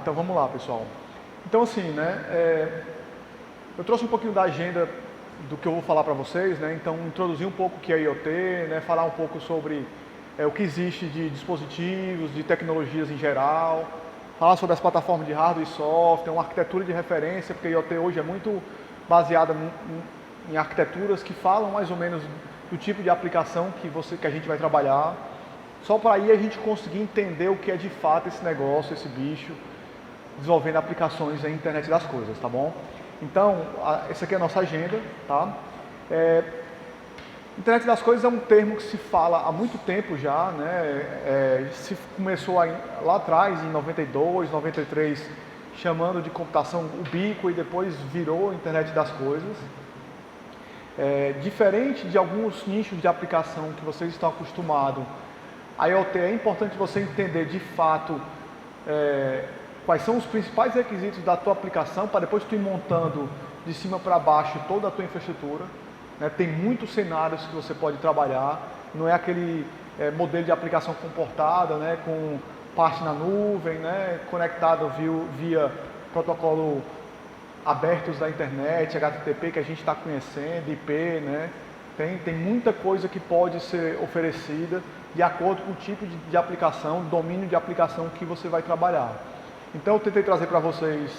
então vamos lá, pessoal. Então assim, né, eu trouxe um pouquinho da agenda do que eu vou falar para vocês, né, então introduzir um pouco o que é IoT, né, falar um pouco sobre o que existe de dispositivos, de tecnologias em geral, falar sobre as plataformas de hardware e software, uma arquitetura de referência, porque IoT hoje é muito baseada em arquiteturas que falam mais ou menos do tipo de aplicação que a gente vai trabalhar, só para aí a gente conseguir entender o que é de fato esse negócio, esse bicho, desenvolvendo aplicações na internet das coisas, tá bom? Então, essa aqui é a nossa agenda, tá? Internet das coisas é um termo que se fala há muito tempo já, né? Se começou lá atrás, em 92, 93, chamando de computação ubíqua e depois virou internet das coisas. Diferente de alguns nichos de aplicação que vocês estão acostumados, a IoT é importante você entender de fato quais são os principais requisitos da tua aplicação para depois tu ir montando de cima para baixo toda a tua infraestrutura. Né? Tem muitos cenários que você pode trabalhar, não é aquele modelo de aplicação comportada, né? Com parte na nuvem, né? Conectado via protocolo abertos da internet, HTTP que a gente está conhecendo, IP, né? Tem muita coisa que pode ser oferecida de acordo com o tipo de aplicação, domínio de aplicação que você vai trabalhar. Então eu tentei trazer para vocês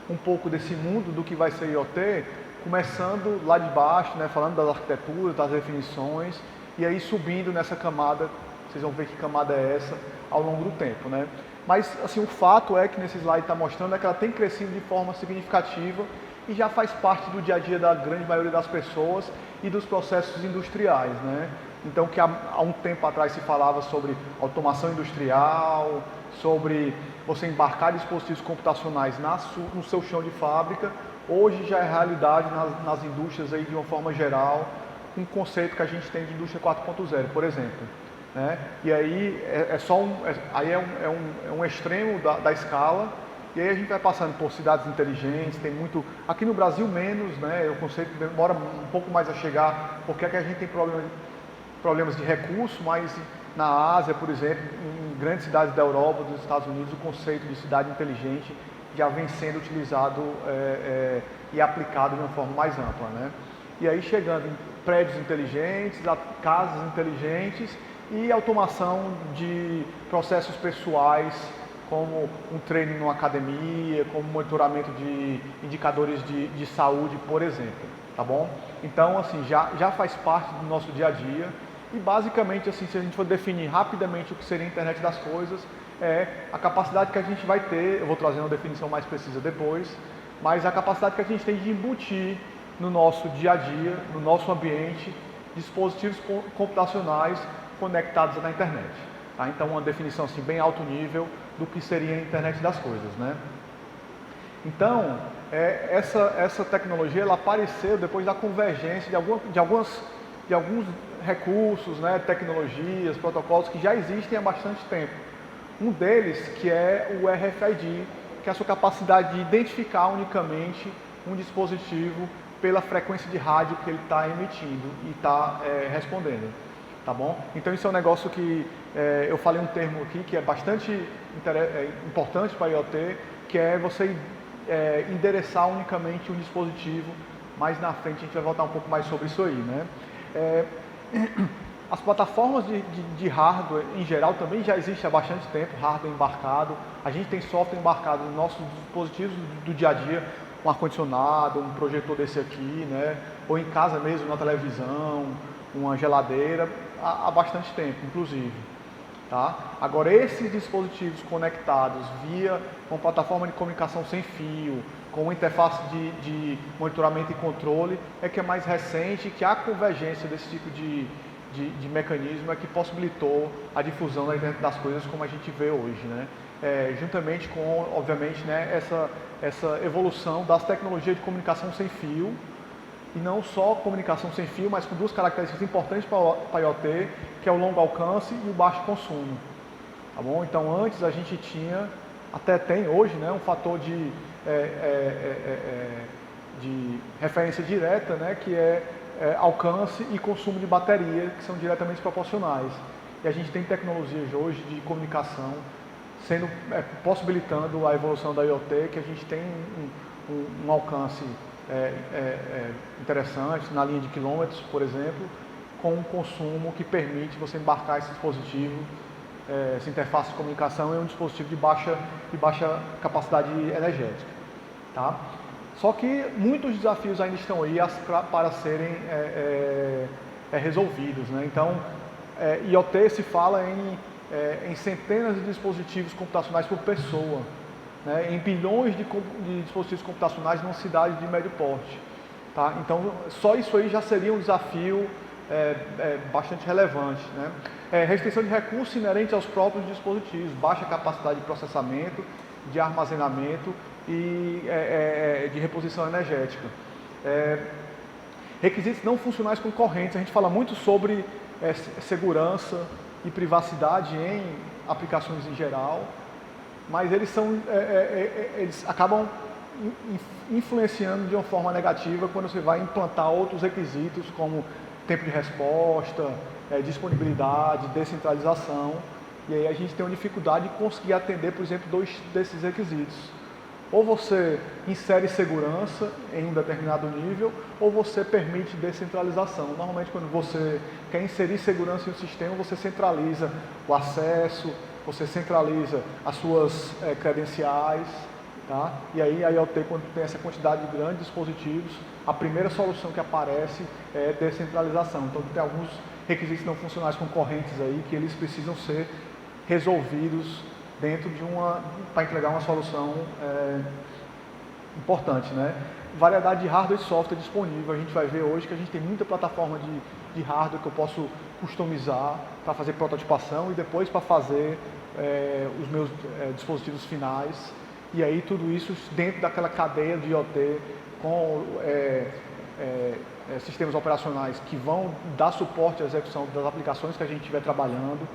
um pouco desse mundo do que vai ser IoT, começando lá de baixo, né, falando das arquiteturas, das definições, e aí subindo nessa camada, vocês vão ver que camada é essa ao longo do tempo, né? Mas assim, o fato é que nesse slide está mostrando que ela tem crescido de forma significativa e já faz parte do dia a dia da grande maioria das pessoas e dos processos industriais, né? Então, que há um tempo atrás se falava sobre automação industrial, sobre você embarcar dispositivos computacionais no seu chão de fábrica, hoje já é realidade nas indústrias aí de uma forma geral, um conceito que a gente tem de indústria 4.0, por exemplo. Né? E aí é um extremo da escala, e aí a gente vai passando por cidades inteligentes, tem muito, aqui no Brasil menos, né? O conceito demora um pouco mais a chegar, porque aqui a gente tem problemas de recurso, mas na Ásia, por exemplo, em grandes cidades da Europa, dos Estados Unidos, o conceito de cidade inteligente já vem sendo utilizado e aplicado de uma forma mais ampla, né? E aí chegando em prédios inteligentes, casas inteligentes e automação de processos pessoais, como um treino numa academia, como monitoramento de indicadores de saúde, por exemplo, tá bom? Então, assim, já faz parte do nosso dia a dia e basicamente, assim, se a gente for definir rapidamente o que seria a internet das coisas, é a capacidade que a gente vai ter, eu vou trazer uma definição mais precisa depois, mas a capacidade que a gente tem de embutir no nosso dia a dia, no nosso ambiente, dispositivos computacionais conectados na internet. Tá? Então, uma definição assim, bem alto nível do que seria a internet das coisas. Né? Então, essa tecnologia ela apareceu depois da convergência de alguns recursos, né, tecnologias, protocolos que já existem há bastante tempo. Um deles que é o RFID, que é a sua capacidade de identificar unicamente um dispositivo pela frequência de rádio que ele está emitindo e está respondendo. Tá bom? Então isso é um negócio que eu falei um termo aqui que é bastante importante para a IoT, que é você endereçar unicamente um dispositivo. Mais na frente a gente vai voltar um pouco mais sobre isso aí, né? As plataformas de hardware em geral também já existem há bastante tempo, hardware embarcado. A gente tem software embarcado nos nossos dispositivos do dia a dia, um ar-condicionado, um projetor desse aqui, né? Ou em casa mesmo, na televisão, uma geladeira, há bastante tempo, inclusive. Tá? Agora, esses dispositivos conectados via uma plataforma de comunicação sem fio, com uma interface de monitoramento e controle, é que é mais recente, que a convergência desse tipo de mecanismo é que possibilitou a difusão da internet das coisas como a gente vê hoje, né? Juntamente com, obviamente, né, essa evolução das tecnologias de comunicação sem fio, e não só comunicação sem fio, mas com duas características importantes para a IoT, que é o longo alcance e o baixo consumo. Tá bom? Então antes a gente tinha, até tem hoje, né, um fator de referência direta, né, que é alcance e consumo de bateria, que são diretamente proporcionais. E a gente tem tecnologias hoje de comunicação possibilitando a evolução da IoT, que a gente tem um alcance interessante na linha de quilômetros, por exemplo, com um consumo que permite você embarcar esse dispositivo, essa interface de comunicação em um dispositivo de baixa capacidade energética. Tá? Só que muitos desafios ainda estão aí para serem resolvidos. Né? Então, IoT se fala em centenas de dispositivos computacionais por pessoa, né? Em bilhões de dispositivos computacionais numa cidade de médio porte. Tá? Então, só isso aí já seria um desafio bastante relevante. Né? Restrição de recursos inerentes aos próprios dispositivos, baixa capacidade de processamento, de armazenamento e de reposição energética. Requisitos não funcionais concorrentes, a gente fala muito sobre segurança e privacidade em aplicações em geral, mas eles acabam influenciando de uma forma negativa quando você vai implantar outros requisitos como tempo de resposta, disponibilidade, descentralização, e aí a gente tem uma dificuldade de conseguir atender, por exemplo, 2 desses requisitos. Ou você insere segurança em um determinado nível, ou você permite descentralização. Normalmente, quando você quer inserir segurança em um sistema, você centraliza o acesso, você centraliza as suas credenciais, tá? E aí a IoT, quando tem essa quantidade de grandes dispositivos, a primeira solução que aparece é descentralização. Então, tem alguns requisitos não funcionais concorrentes aí que eles precisam ser resolvidos dentro de para entregar uma solução importante, né? Variedade de hardware e software disponível. A gente vai ver hoje que a gente tem muita plataforma de hardware que eu posso customizar para fazer prototipação e depois para fazer os meus dispositivos finais. E aí tudo isso dentro daquela cadeia de IoT com sistemas operacionais que vão dar suporte à execução das aplicações que a gente estiver trabalhando.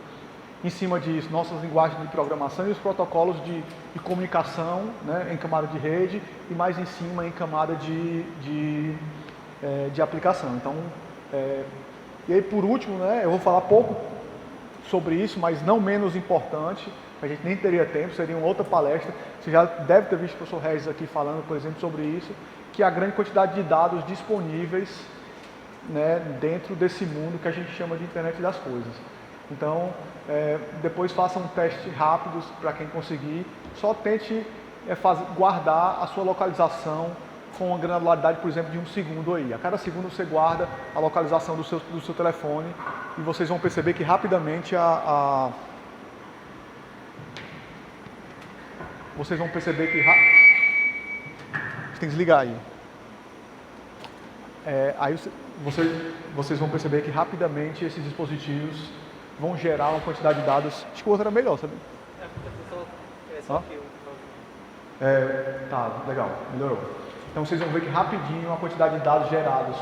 Em cima disso, nossas linguagens de programação e os protocolos de comunicação, né, em camada de rede e mais em cima em camada de aplicação. Então, e aí por último, né, eu vou falar pouco sobre isso, mas não menos importante, a gente nem teria tempo, seria uma outra palestra. Você já deve ter visto o professor Regis aqui falando, por exemplo, sobre isso, que é a grande quantidade de dados disponíveis, né, dentro desse mundo que a gente chama de internet das coisas. Então, depois faça um teste rápido para quem conseguir. Só tente guardar a sua localização com uma granularidade, por exemplo, de 1 segundo aí. A cada segundo você guarda a localização do seu telefone e vocês vão perceber que rapidamente vocês vão perceber que você tem que desligar aí. Aí vocês vão perceber que rapidamente esses dispositivos vão gerar uma quantidade de dados. Acho que o outro era melhor, sabe? Só aqui. Tá, legal, melhorou. Então vocês vão ver que rapidinho a quantidade de dados gerados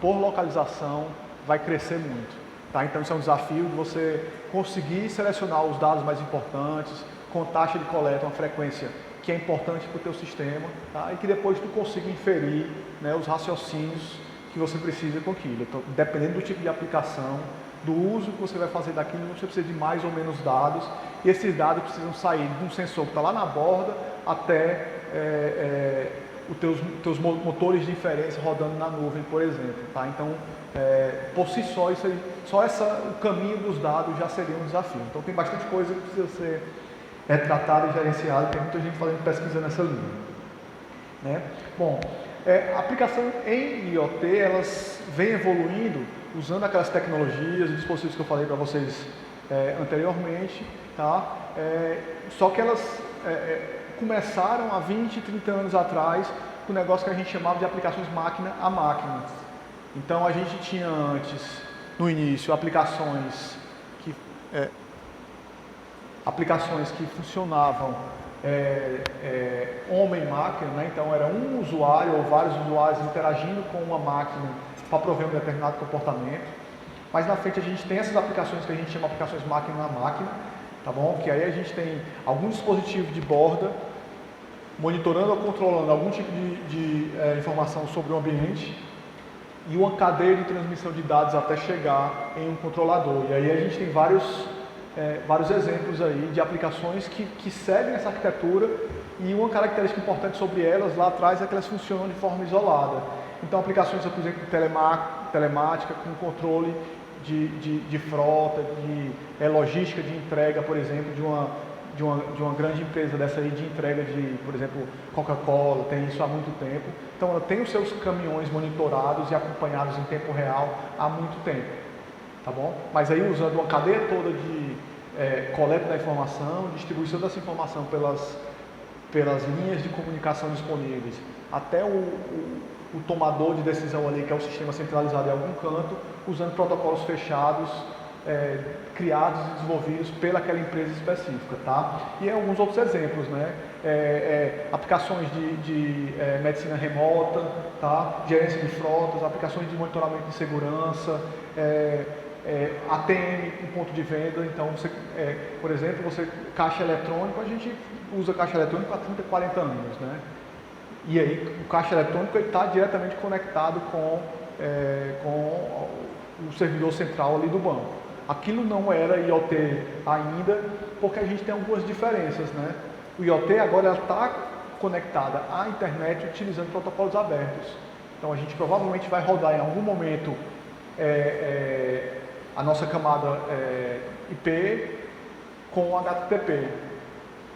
por localização vai crescer muito. Tá? Então isso é um desafio de você conseguir selecionar os dados mais importantes, com taxa de coleta, uma frequência que é importante para o teu sistema, tá? E que depois tu consiga inferir, né, os raciocínios que você precisa com aquilo. Então, dependendo do tipo de aplicação, do uso que você vai fazer daquilo, você precisa de mais ou menos dados, e esses dados precisam sair de um sensor que está lá na borda até os teus motores de inferência rodando na nuvem, por exemplo. Tá? Então, por si só, isso aí, o caminho dos dados já seria um desafio. Então, tem bastante coisa que precisa ser tratada e gerenciada, tem muita gente fazendo pesquisa nessa linha. Né? Bom, a aplicação em IoT, elas vêm evoluindo usando aquelas tecnologias e dispositivos que eu falei para vocês anteriormente, tá? Só que elas começaram há 20, 30 anos atrás com um negócio que a gente chamava de aplicações máquina a máquina. Então a gente tinha antes, no início, aplicações que funcionavam homem-máquina, né? Então era um usuário ou vários usuários interagindo com uma máquina para prover um determinado comportamento. Mas na frente a gente tem essas aplicações que a gente chama de aplicações máquina a máquina, tá bom? Que aí a gente tem algum dispositivo de borda monitorando ou controlando algum tipo de informação sobre o ambiente e uma cadeia de transmissão de dados até chegar em um controlador. E aí a gente tem vários vários exemplos aí de aplicações que seguem essa arquitetura, e uma característica importante sobre elas lá atrás é que elas funcionam de forma isolada. Então, aplicações, por exemplo, de telemática com controle de frota, de logística de entrega, por exemplo, de uma grande empresa dessa aí de entrega de, por exemplo, Coca-Cola, tem isso há muito tempo. Então, ela tem os seus caminhões monitorados e acompanhados em tempo real há muito tempo, tá bom? Mas aí usando uma cadeia toda de coleta da informação, distribuição dessa informação pelas linhas de comunicação disponíveis até o tomador de decisão ali, que é o sistema centralizado em algum canto, usando protocolos fechados, criados e desenvolvidos pelaquela empresa específica, tá? E alguns outros exemplos, né? Aplicações de medicina remota, tá? Gerência de frotas, aplicações de monitoramento de segurança, ATM, um ponto de venda. Então, por exemplo, caixa eletrônico, a gente usa caixa eletrônico há 30, 40 anos, né? E aí o caixa eletrônico está diretamente conectado com o servidor central ali do banco. Aquilo não era IoT ainda, porque a gente tem algumas diferenças, né? O IoT agora está conectada à internet utilizando protocolos abertos. Então a gente provavelmente vai rodar em algum momento a nossa camada IP com HTTP,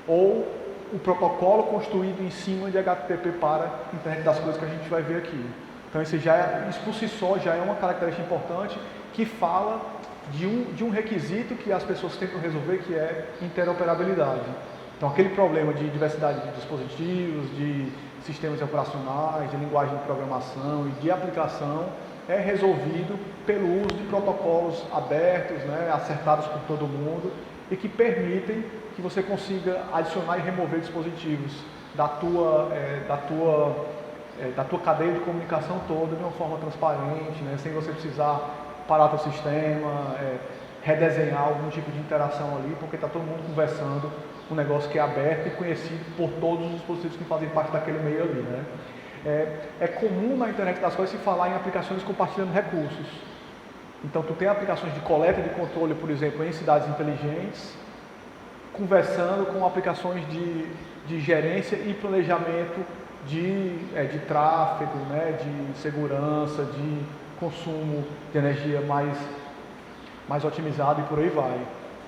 ou o protocolo construído em cima de HTTP para a internet das coisas que a gente vai ver aqui. Então isso por si só já é uma característica importante que fala de um requisito que as pessoas tentam resolver, que é interoperabilidade. Então aquele problema de diversidade de dispositivos, de sistemas operacionais, de linguagem de programação e de aplicação é resolvido pelo uso de protocolos abertos, né, acertados por todo mundo, e que permitem que você consiga adicionar e remover dispositivos da tua cadeia de comunicação toda de uma forma transparente, né, sem você precisar parar o sistema, redesenhar algum tipo de interação ali, porque está todo mundo conversando um negócio que é aberto e conhecido por todos os dispositivos que fazem parte daquele meio ali, né? É comum na internet das coisas se falar em aplicações compartilhando recursos. Então, tu tem aplicações de coleta e de controle, por exemplo, em cidades inteligentes, conversando com aplicações de gerência e planejamento de tráfego, né, de segurança, de consumo de energia mais otimizado e por aí vai.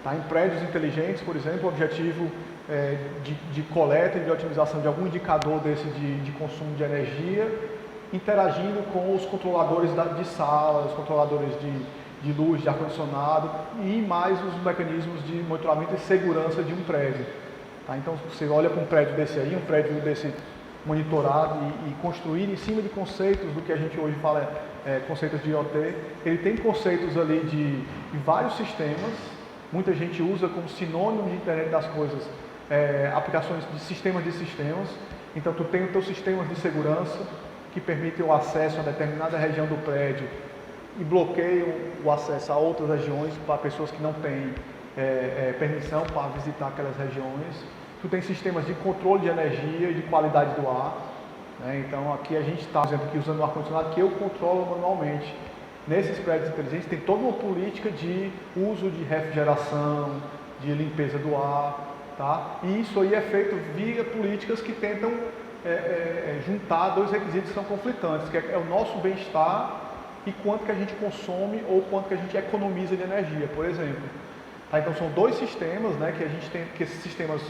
Tá? Em prédios inteligentes, por exemplo, o objetivo de coleta e de otimização de algum indicador desse de consumo de energia, interagindo com os controladores de sala, os controladores de luz, de ar-condicionado e mais os mecanismos de monitoramento e segurança de um prédio. Tá? Então, você olha para um prédio desse aí, um prédio desse monitorado e construído em cima de conceitos do que a gente hoje fala, conceitos de IoT, ele tem conceitos ali de vários sistemas. Muita gente usa como sinônimo de internet das coisas aplicações de sistemas. Então, tu tem os teus sistemas de segurança que permitem o acesso a determinada região do prédio e bloqueiam o acesso a outras regiões para pessoas que não têm permissão para visitar aquelas regiões. Tu tem sistemas de controle de energia e de qualidade do ar, né? Então, aqui a gente está, por exemplo, aqui usando o ar-condicionado que eu controlo manualmente. Nesses prédios inteligentes tem toda uma política de uso de refrigeração, de limpeza do ar, tá? E isso aí é feito via políticas que tentam juntar dois requisitos que são conflitantes, que é o nosso bem-estar e quanto que a gente consome ou quanto que a gente economiza de energia, por exemplo. Tá? Então são dois sistemas, né, que a gente tem, que esses sistemas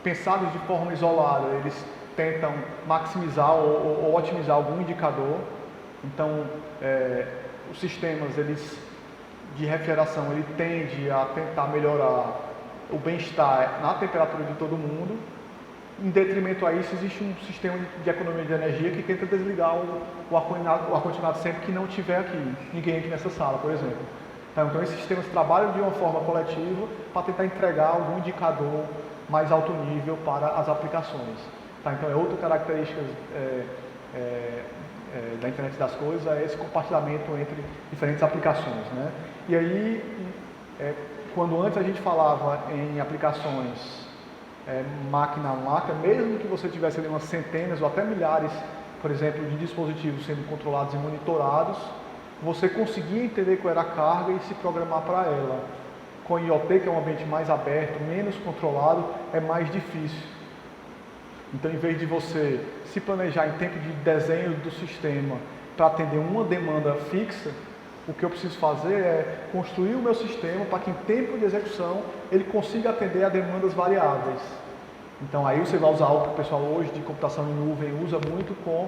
pensados de forma isolada, eles tentam maximizar ou otimizar algum indicador. Então, os sistemas de refrigeração, ele tende a tentar melhorar o bem-estar na temperatura de todo mundo. Em detrimento a isso, existe um sistema de economia de energia que tenta desligar o ar-condicionado sempre que não estiver aqui, ninguém aqui nessa sala, por exemplo. Então, esses sistemas trabalham de uma forma coletiva para tentar entregar algum indicador mais alto nível para as aplicações. Tá? Então, é outra característica da internet das coisas, é esse compartilhamento entre diferentes aplicações, né? E aí, quando antes a gente falava em aplicações máquina a máquina, mesmo que você tivesse ali umas centenas ou até milhares, por exemplo, de dispositivos sendo controlados e monitorados, você conseguia entender qual era a carga e se programar para ela. com IoT, que é um ambiente mais aberto, menos controlado, é mais difícil. Então, em vez de você se planejar em tempo de desenho do sistema para atender uma demanda fixa, o que eu preciso fazer é construir o meu sistema para que em tempo de execução ele consiga atender a demandas variáveis. Então aí você vai usar algo que o pessoal hoje de computação em nuvem usa muito com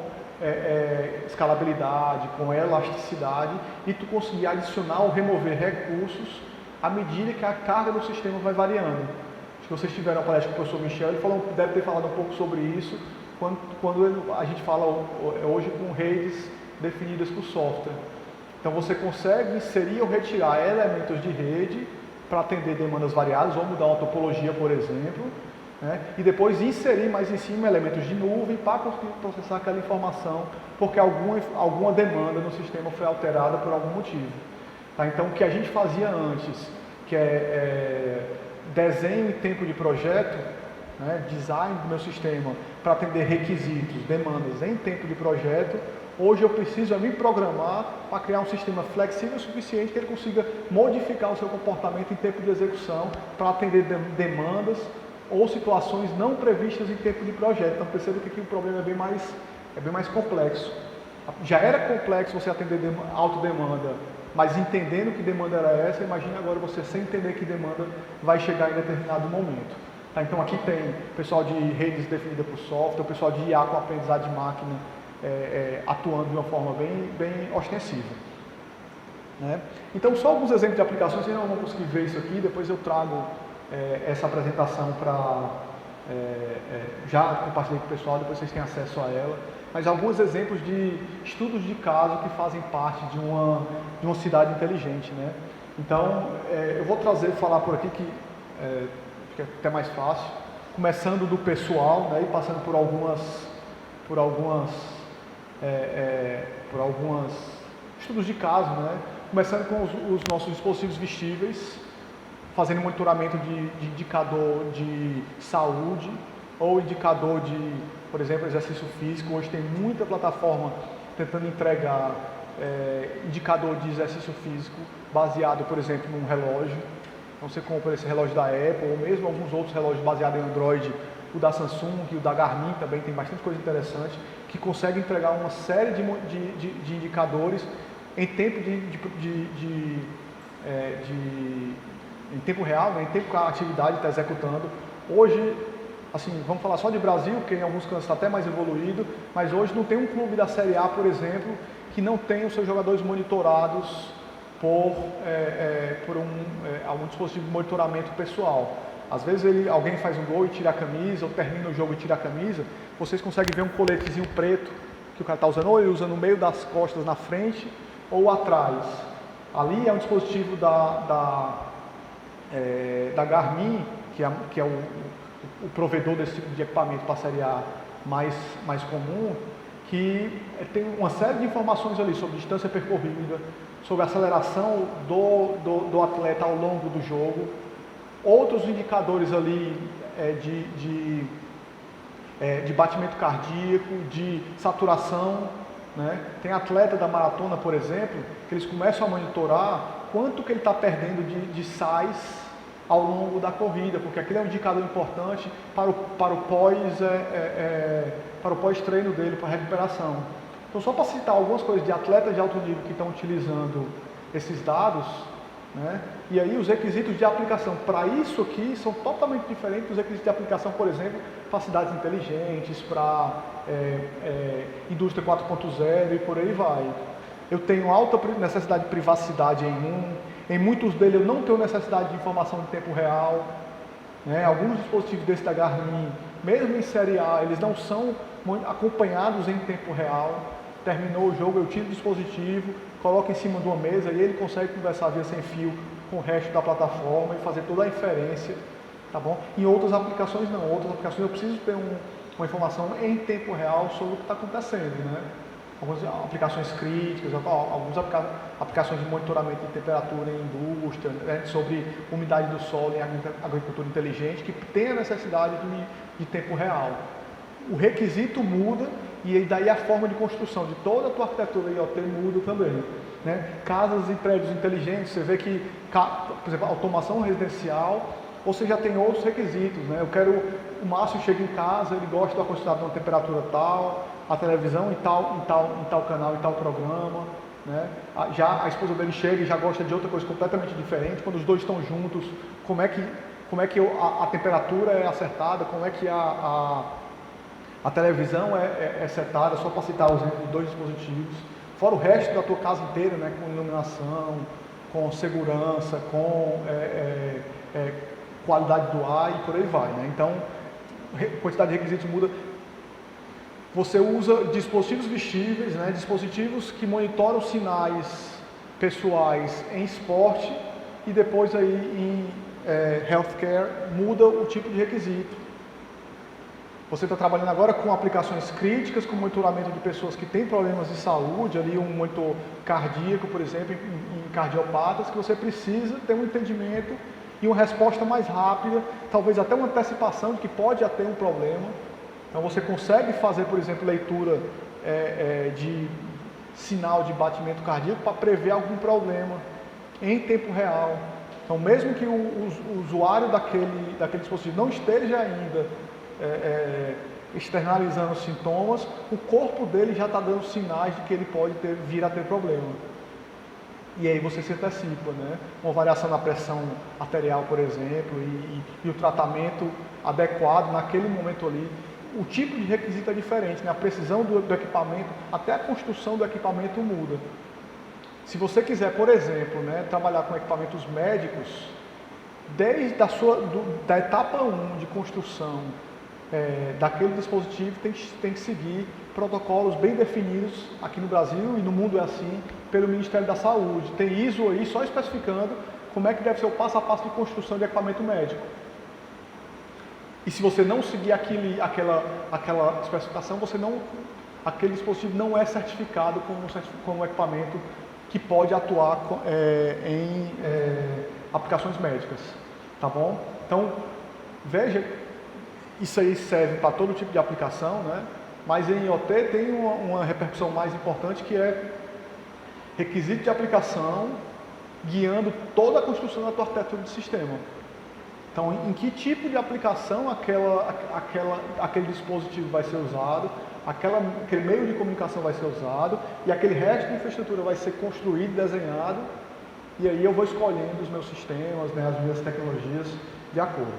escalabilidade, com elasticidade, e tu conseguir adicionar ou remover recursos à medida que a carga do sistema vai variando. Se vocês tiveram a palestra com o professor Michel, ele deve ter falado um pouco sobre isso quando a gente fala hoje com redes definidas por software. Então você consegue inserir ou retirar elementos de rede para atender demandas variadas, ou mudar uma topologia, por exemplo, né? E depois inserir mais em cima elementos de nuvem para conseguir processar aquela informação, porque alguma demanda no sistema foi alterada por algum motivo. Tá? Então o que a gente fazia antes, que desenho em tempo de projeto, né? Design do meu sistema para atender requisitos, demandas em tempo de projeto, hoje eu preciso me programar para criar um sistema flexível o suficiente que ele consiga modificar o seu comportamento em tempo de execução para atender demandas ou situações não previstas em tempo de projeto. Então perceba que aqui o problema é bem mais complexo. Já era complexo você atender alta demanda, mas entendendo que demanda era essa, imagine agora você sem entender que demanda vai chegar em determinado momento. Tá? Então aqui tem o pessoal de redes definida por software, o pessoal de IA com aprendizado de máquina, atuando de uma forma bem ostensiva. Né? Então, só alguns exemplos de aplicações, vocês não vão conseguir ver isso aqui, depois eu trago essa apresentação para... já compartilhei com o pessoal, depois vocês têm acesso a ela, mas alguns exemplos de estudos de caso que fazem parte de uma cidade inteligente. Né? Então, eu vou falar por aqui que fica até mais fácil, começando do pessoal, né, e passando por alguns estudos de caso, né? Começando com os nossos dispositivos vestíveis, fazendo monitoramento de indicador de saúde ou indicador de, por exemplo, exercício físico. Hoje tem muita plataforma tentando entregar indicador de exercício físico baseado, por exemplo, num relógio. Então você compra esse relógio da Apple ou mesmo alguns outros relógios baseados em Android, o da Samsung e o da Garmin também tem bastante coisa interessante, que consegue entregar uma série de indicadores em tempo em tempo real, né, em tempo que a atividade está executando. Hoje, assim, vamos falar só de Brasil, que em alguns cantos está até mais evoluído, mas hoje não tem um clube da Série A, por exemplo, que não tenha os seus jogadores monitorados por algum dispositivo de monitoramento pessoal. Às vezes alguém faz um gol e tira a camisa, ou termina o jogo e tira a camisa, vocês conseguem ver um coletezinho preto que o cara está usando, ou ele usa no meio das costas, na frente, ou atrás. Ali é um dispositivo da Garmin, que é o provedor desse tipo de equipamento para a Série A mais comum, que tem uma série de informações ali sobre distância percorrida, sobre a aceleração do atleta ao longo do jogo, outros indicadores ali de batimento cardíaco, de saturação. Né? Tem atleta da maratona, por exemplo, que eles começam a monitorar quanto que ele está perdendo de sais ao longo da corrida, porque aquele é um indicador importante para o pós-treino dele, para a recuperação. Então, só para citar algumas coisas de atletas de alto nível que estão utilizando esses dados, né? E aí os requisitos de aplicação para isso aqui são totalmente diferentes dos requisitos de aplicação, por exemplo, para cidades inteligentes, para indústria 4.0 e por aí vai. Eu tenho alta necessidade de privacidade em muitos deles eu não tenho necessidade de informação em tempo real. Né? Alguns dispositivos desse da Garmin, mesmo em série A, eles não são acompanhados em tempo real. Terminou o jogo, eu tiro o dispositivo, coloco em cima de uma mesa e ele consegue conversar via sem fio com o resto da plataforma e fazer toda a inferência, tá bom? Em outras aplicações não, outras aplicações eu preciso ter uma informação em tempo real sobre o que está acontecendo, né? Algumas aplicações críticas, algumas aplicações de monitoramento de temperatura em indústria, né? Sobre umidade do solo em agricultura inteligente, que tem a necessidade de tempo real. O requisito muda e daí a forma de construção de toda a tua arquitetura IoT muda também. né? Casas e prédios inteligentes, você vê que, por exemplo, automação residencial, você já tem outros requisitos, né? O Márcio chega em casa, ele gosta do ar-condicionado de uma temperatura tal, a televisão em tal canal, em tal programa, né? Já a esposa dele chega e já gosta de outra coisa completamente diferente. Quando os dois estão juntos, como é que a temperatura é acertada, como é que a televisão é setada, só para citar os exemplos de 2 dispositivos. Fora o resto da tua casa inteira, né? Com iluminação, com segurança, com qualidade do ar e por aí vai, né? Então, a quantidade de requisitos muda. Você usa dispositivos vestíveis, né? Dispositivos que monitoram sinais pessoais em esporte e depois aí em healthcare muda o tipo de requisito. Você está trabalhando agora com aplicações críticas, com monitoramento de pessoas que têm problemas de saúde, ali um monitor cardíaco, por exemplo, em cardiopatas, que você precisa ter um entendimento e uma resposta mais rápida, talvez até uma antecipação de que pode ter um problema. Então você consegue fazer, por exemplo, leitura de sinal de batimento cardíaco para prever algum problema em tempo real. Então mesmo que o usuário daquele dispositivo não esteja ainda externalizando sintomas, o corpo dele já está dando sinais de que ele pode vir a ter problema. E aí você se antecipa, né? Uma variação na pressão arterial, por exemplo, e o tratamento adequado naquele momento ali. O tipo de requisito é diferente, né? A precisão do equipamento, até a construção do equipamento muda. Se você quiser, por exemplo, né, trabalhar com equipamentos médicos, desde da etapa 1 de construção daquele dispositivo tem que seguir protocolos bem definidos aqui no Brasil e no mundo é assim, pelo Ministério da Saúde. Tem ISO aí só especificando como é que deve ser o passo a passo de construção de equipamento médico. E se você não seguir aquela especificação, aquele dispositivo não é certificado como um equipamento que pode atuar em aplicações médicas, tá bom? Então, veja, isso aí serve para todo tipo de aplicação, né? Mas em IoT tem uma repercussão mais importante que é requisito de aplicação guiando toda a construção da tua arquitetura de sistema. Então, em que tipo de aplicação aquele dispositivo vai ser usado, aquele meio de comunicação vai ser usado e aquele resto de infraestrutura vai ser construído, desenhado, e aí eu vou escolhendo os meus sistemas, né, as minhas tecnologias de acordo.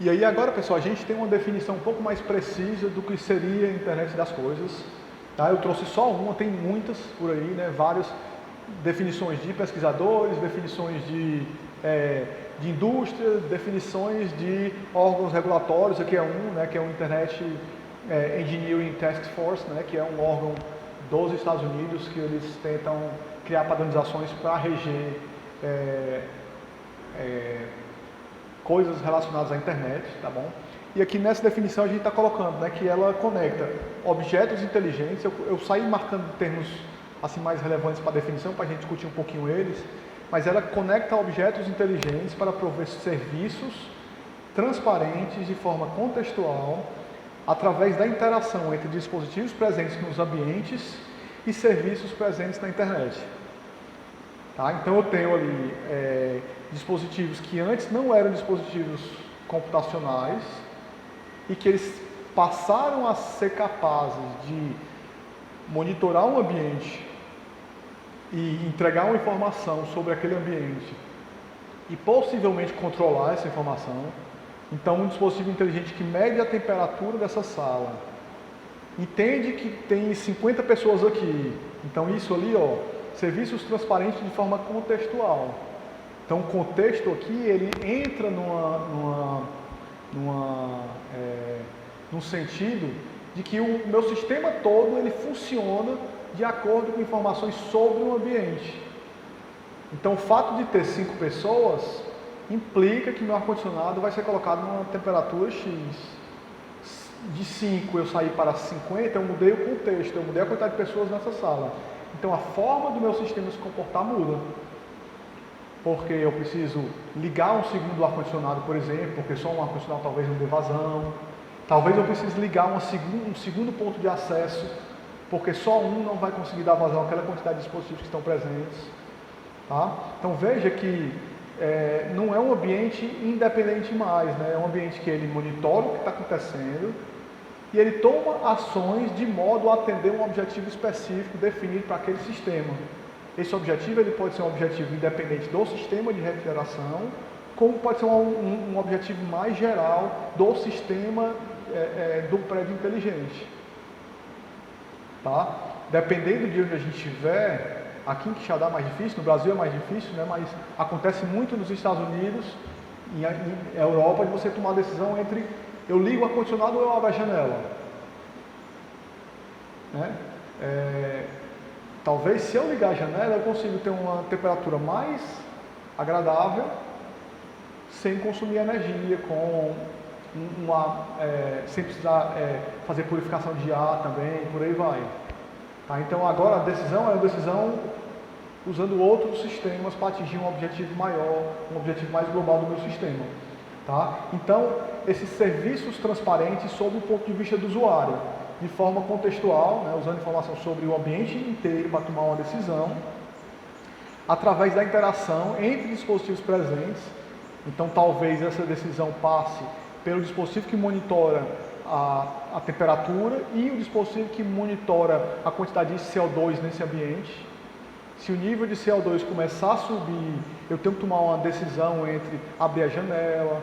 E aí agora, pessoal, a gente tem uma definição um pouco mais precisa do que seria a internet das coisas. Tá? Eu trouxe só uma, tem muitas por aí, né? Várias definições de pesquisadores, definições de indústria, definições de órgãos regulatórios. Aqui é um, né, que é o Internet Engineering Task Force, né, que é um órgão dos Estados Unidos que eles tentam criar padronizações para reger coisas relacionadas à internet, tá bom? E aqui nessa definição a gente está colocando, né, que ela conecta objetos inteligentes. Eu saí marcando termos assim mais relevantes para a definição, para a gente discutir um pouquinho eles, mas ela conecta objetos inteligentes para prover serviços transparentes de forma contextual através da interação entre dispositivos presentes nos ambientes e serviços presentes na internet. Tá? Então eu tenho ali dispositivos que antes não eram dispositivos computacionais e que eles passaram a ser capazes de monitorar um ambiente e entregar uma informação sobre aquele ambiente e possivelmente controlar essa informação. Então um dispositivo inteligente que mede a temperatura dessa sala, entende que tem 50 pessoas aqui, então isso ali, ó, serviços transparentes de forma contextual. Então o contexto aqui, ele entra num sentido de que o meu sistema todo ele funciona de acordo com informações sobre o ambiente. Então o fato de ter 5 pessoas implica que meu ar-condicionado vai ser colocado numa temperatura X. de 5 eu sair para 50, eu mudei o contexto, eu mudei a quantidade de pessoas nessa sala. Então a forma do meu sistema se comportar muda. Porque eu preciso ligar um segundo ar-condicionado, por exemplo, porque só um ar-condicionado talvez não dê vazão. Talvez eu precise ligar um segundo ponto de acesso, porque só um não vai conseguir dar vazão àquela quantidade de dispositivos que estão presentes. Tá? Então veja que não é um ambiente independente mais, né? É um ambiente que ele monitora o que está acontecendo e ele toma ações de modo a atender um objetivo específico definido para aquele sistema. Esse objetivo ele pode ser um objetivo independente do sistema de refrigeração, como pode ser um objetivo mais geral do sistema do prédio inteligente. Tá? Dependendo de onde a gente estiver, aqui em Quixadá é mais difícil, no Brasil é mais difícil, né? Mas acontece muito nos Estados Unidos, em Europa, de você tomar a decisão entre eu ligo o ar-condicionado ou eu abro a janela. Né? Talvez se eu ligar a janela eu consiga ter uma temperatura mais agradável, sem consumir energia, sem precisar fazer purificação de ar também, por aí vai. Tá? Então agora a decisão é uma decisão usando outros sistemas para atingir um objetivo maior, um objetivo mais global do meu sistema. Tá? Então, esses serviços transparentes sob o ponto de vista do usuário, de forma contextual, né, usando informação sobre o ambiente inteiro para tomar uma decisão, através da interação entre dispositivos presentes. Então, talvez essa decisão passe pelo dispositivo que monitora a temperatura e o dispositivo que monitora a quantidade de CO2 nesse ambiente. Se o nível de CO2 começar a subir, eu tenho que tomar uma decisão entre abrir a janela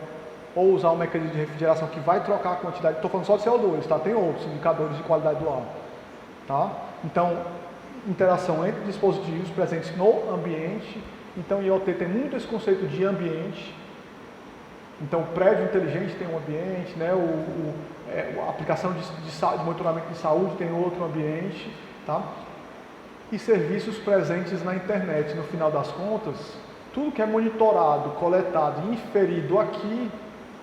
ou usar um mecanismo de refrigeração que vai trocar a quantidade. Estou falando só de CO2, tá? Tem outros indicadores de qualidade do ar. Tá? Então, interação entre dispositivos presentes no ambiente. Então, IoT tem muito esse conceito de ambiente. Então, o prédio inteligente tem um ambiente, né? A aplicação de monitoramento de saúde tem outro ambiente. Tá? E serviços presentes na internet. No final das contas, tudo que é monitorado, coletado e inferido aqui,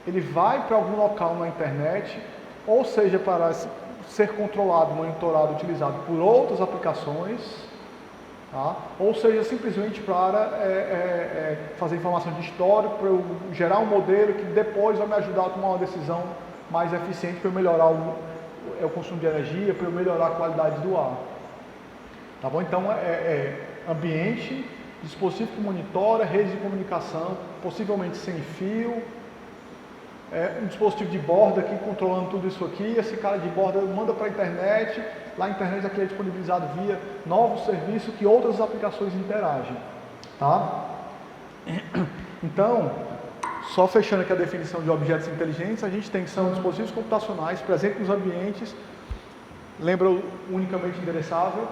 ele vai para algum local na internet, ou seja, para ser controlado, monitorado, utilizado por outras aplicações, tá? Ou seja, simplesmente para fazer informação de histórico, para eu gerar um modelo que depois vai me ajudar a tomar uma decisão mais eficiente para eu melhorar o consumo de energia, para eu melhorar a qualidade do ar. Tá bom? Então, ambiente, dispositivo que monitora, rede de comunicação, possivelmente sem fio, um dispositivo de borda aqui controlando tudo isso aqui, esse cara de borda manda para a internet, lá a internet aqui é disponibilizado via novos serviços que outras aplicações interagem. Tá? Então, só fechando aqui a definição de objetos inteligentes, a gente tem que são dispositivos computacionais presentes nos ambientes, lembra o unicamente endereçável,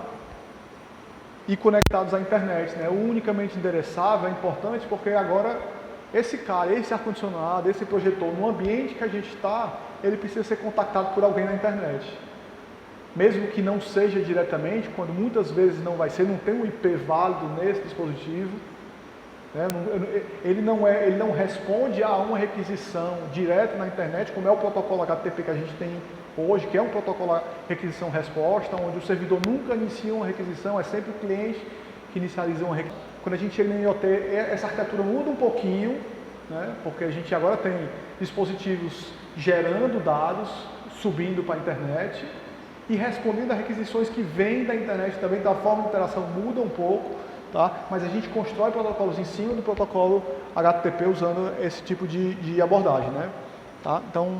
e conectados à internet, né? O unicamente endereçável é importante porque agora esse ar-condicionado, esse projetor, no ambiente que a gente está, ele precisa ser contactado por alguém na internet. Mesmo que não seja diretamente, quando muitas vezes não vai ser, não tem um IP válido nesse dispositivo, né? Ele não responde a uma requisição direta na internet, como é o protocolo HTTP que a gente tem hoje, que é um protocolo requisição-resposta, onde o servidor nunca inicia uma requisição, é sempre o cliente que inicializa uma requisição. Quando a gente chega no IoT, essa arquitetura muda um pouquinho, né? Porque a gente agora tem dispositivos gerando dados, subindo para a internet e respondendo a requisições que vêm da internet também, da forma de interação muda um pouco, tá? Mas a gente constrói protocolos em cima do protocolo HTTP usando esse tipo de abordagem, né? Tá? Então,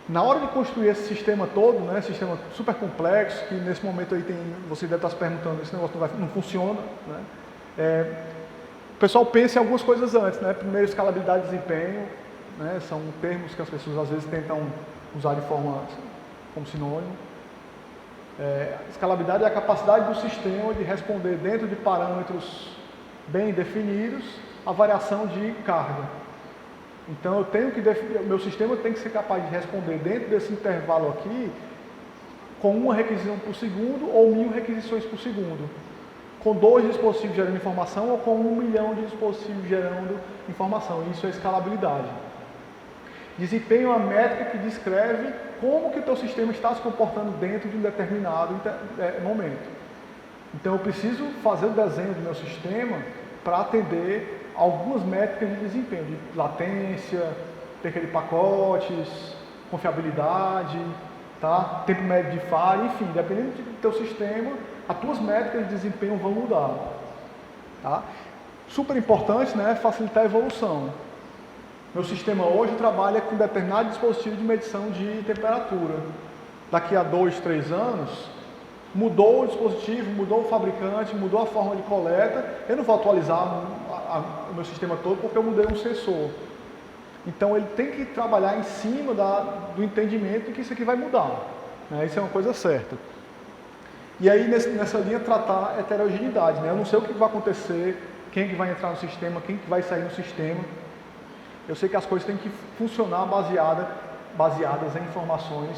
na hora de construir esse sistema todo, né, sistema super complexo, que nesse momento aí você deve estar se perguntando, esse negócio não funciona, né? O pessoal pensa em algumas coisas antes, né? Primeiro, escalabilidade e desempenho, né? São termos que as pessoas às vezes tentam usar de forma como sinônimo. Escalabilidade é a capacidade do sistema de responder dentro de parâmetros bem definidos a variação de carga. Então eu tenho que o meu sistema tem que ser capaz de responder dentro desse intervalo aqui com uma requisição por segundo ou 1000 requisições por segundo. com 2 dispositivos gerando informação ou com 1 milhão de dispositivos gerando informação. Isso é escalabilidade. Desempenho é uma métrica que descreve como que o teu sistema está se comportando dentro de um determinado momento. Então eu preciso fazer o desenho do meu sistema para atender algumas métricas de desempenho, de latência, perda de pacotes, confiabilidade, tá? Tempo médio de falha, enfim, dependendo do teu sistema, as tuas métricas de desempenho vão mudar. Tá? Super importante, né, facilitar a evolução. Meu sistema hoje trabalha com determinado dispositivo de medição de temperatura. Daqui a 2, 3 anos, mudou o dispositivo, mudou o fabricante, mudou a forma de coleta, eu não vou atualizar o meu sistema todo porque eu mudei um sensor. Então ele tem que trabalhar em cima do entendimento de que isso aqui vai mudar. Né? Isso é uma coisa certa. E aí nessa linha tratar heterogeneidade. Né? Eu não sei o que vai acontecer, quem que vai entrar no sistema, quem que vai sair no sistema. Eu sei que as coisas têm que funcionar baseadas em informações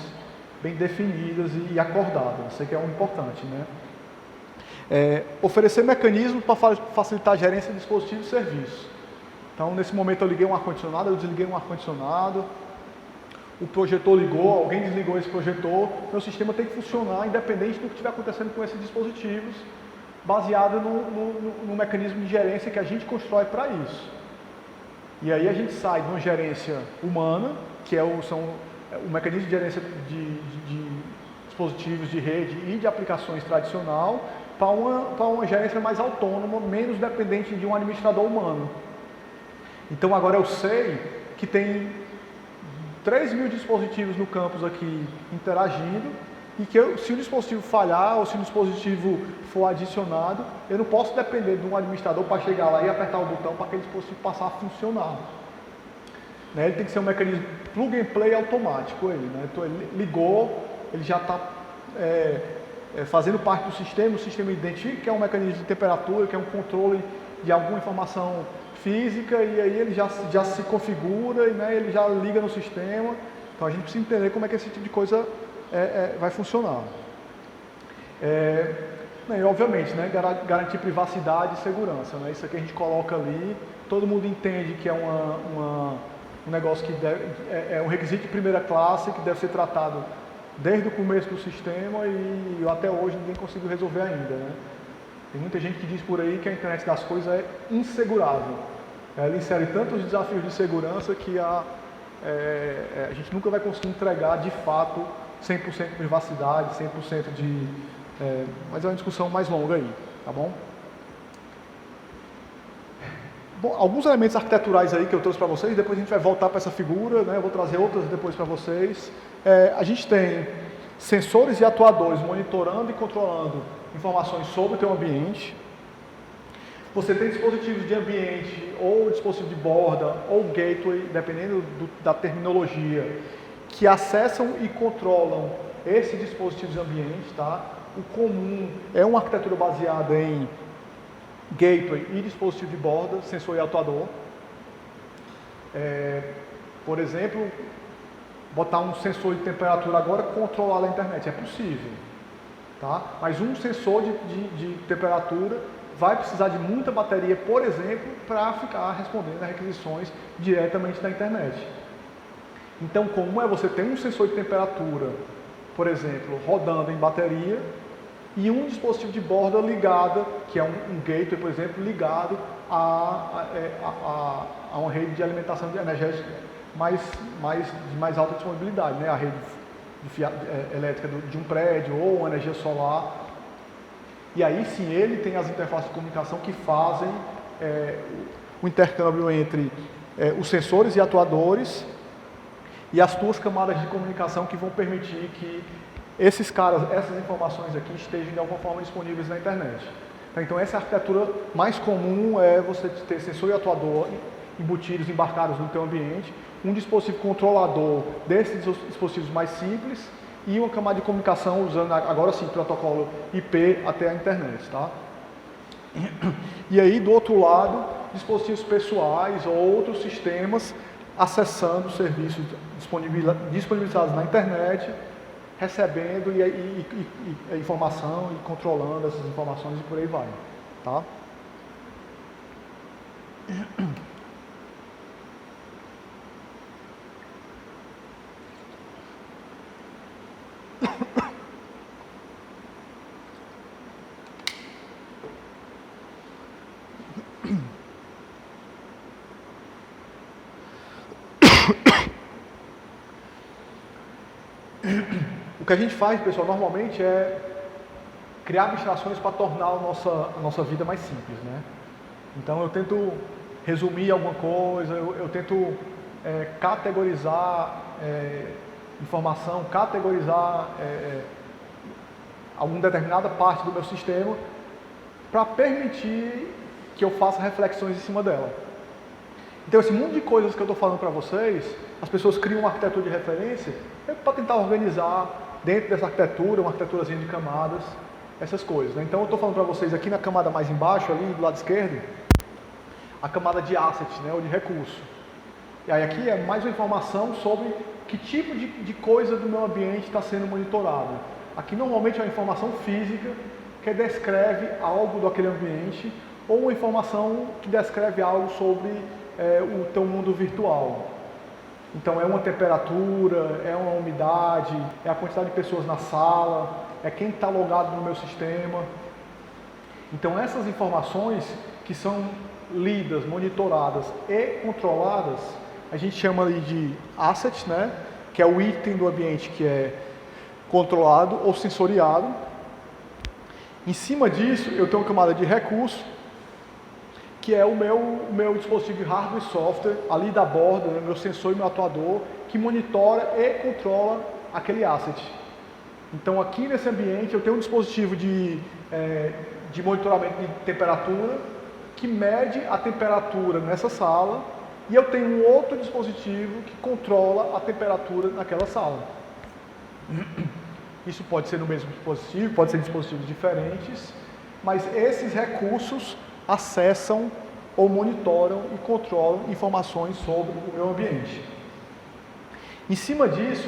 bem definidas e acordadas. Isso aqui é um importante. Né? Oferecer mecanismos para facilitar a gerência de dispositivos e serviços. Então, nesse momento eu liguei um ar-condicionado, eu desliguei um ar-condicionado, o projetor ligou, alguém desligou esse projetor, meu sistema tem que funcionar independente do que estiver acontecendo com esses dispositivos, baseado no mecanismo de gerência que a gente constrói para isso. E aí a gente sai de uma gerência humana, que são o mecanismo de gerência de dispositivos de rede e de aplicações tradicional, para uma gerência mais autônoma, menos dependente de um administrador humano. Então agora eu sei que tem 3.000 dispositivos no campus aqui interagindo e que se o dispositivo falhar ou se o dispositivo for adicionado, eu não posso depender de um administrador para chegar lá e apertar o botão para aquele dispositivo passar a funcionar. Né? Ele tem que ser um mecanismo plug and play automático. Né? Então ele ligou, ele já está fazendo parte do sistema, o sistema identifica que é um mecanismo de temperatura, que é um controle de alguma informação física, e aí ele já se configura, né, ele já liga no sistema. Então a gente precisa entender como é que esse tipo de coisa vai funcionar. E obviamente, né, garantir privacidade e segurança. Né, isso aqui a gente coloca ali, todo mundo entende que é um negócio que é um requisito de primeira classe, que deve ser tratado desde o começo do sistema e até hoje ninguém conseguiu resolver ainda. Né. Tem muita gente que diz por aí que a internet das coisas é insegurável. Ela insere tantos desafios de segurança que a gente nunca vai conseguir entregar de fato 100% de privacidade, 100% de... mas é uma discussão mais longa aí, tá bom? Bom, alguns elementos arquiteturais aí que eu trouxe para vocês, depois a gente vai voltar para essa figura, né? Eu vou trazer outras depois para vocês. A gente tem sensores e atuadores monitorando e controlando informações sobre o teu ambiente. Você tem dispositivos de ambiente, ou dispositivo de borda, ou gateway, dependendo da terminologia, que acessam e controlam esses dispositivos de ambiente. Tá? O comum é uma arquitetura baseada em gateway e dispositivo de borda, sensor e atuador. Por exemplo, botar um sensor de temperatura agora controlado na internet, é possível. Tá? Mas um sensor de temperatura vai precisar de muita bateria, por exemplo, para ficar respondendo a requisições diretamente da internet. Então, como é você ter um sensor de temperatura, por exemplo, rodando em bateria, e um dispositivo de borda ligado, que é um gateway, por exemplo, ligado a uma rede de alimentação de energia de mais alta disponibilidade, né? A rede elétrica de um prédio ou uma energia solar. E aí sim ele tem as interfaces de comunicação que fazem o intercâmbio entre os sensores e atuadores e as tuas camadas de comunicação que vão permitir que essas informações aqui estejam de alguma forma disponíveis na internet. Então essa arquitetura mais comum é você ter sensor e atuador embutidos, embarcados no teu ambiente, um dispositivo controlador desses dispositivos mais simples e uma camada de comunicação usando agora sim protocolo IP até a internet, tá? E aí do outro lado, dispositivos pessoais ou outros sistemas acessando serviços disponibilizados na internet, recebendo informação e controlando essas informações e por aí vai. tá? O que a gente faz, pessoal, normalmente é criar abstrações para tornar a nossa vida mais simples, né? Então eu tento resumir alguma coisa, eu tento categorizar informação, categorizar alguma determinada parte do meu sistema para permitir que eu faça reflexões em cima dela. Então esse mundo de coisas que eu estou falando para vocês, as pessoas criam uma arquitetura de referência para tentar organizar dentro dessa arquitetura, uma arquiteturazinha de camadas, essas coisas, né? Então eu estou falando para vocês aqui na camada mais embaixo, ali do lado esquerdo, a camada de asset, né, ou de recurso. E aí aqui é mais uma informação sobre que tipo de coisa do meu ambiente está sendo monitorado. Aqui normalmente é uma informação física que descreve algo daquele ambiente ou uma informação que descreve algo sobre o teu mundo virtual. Então é uma temperatura, é uma umidade, é a quantidade de pessoas na sala, é quem está logado no meu sistema. Então essas informações que são lidas, monitoradas e controladas, a gente chama ali de asset, né? Que é o item do ambiente que é controlado ou sensoriado. Em cima disso eu tenho uma camada de recurso, que é o meu dispositivo de hardware e software, ali da borda, né, meu sensor e meu atuador, que monitora e controla aquele asset. Então aqui nesse ambiente eu tenho um dispositivo de monitoramento de temperatura, que mede a temperatura nessa sala, e eu tenho um outro dispositivo que controla a temperatura naquela sala. Isso pode ser no mesmo dispositivo, pode ser em dispositivos diferentes, mas esses recursos acessam ou monitoram e controlam informações sobre o meu ambiente. Em cima disso,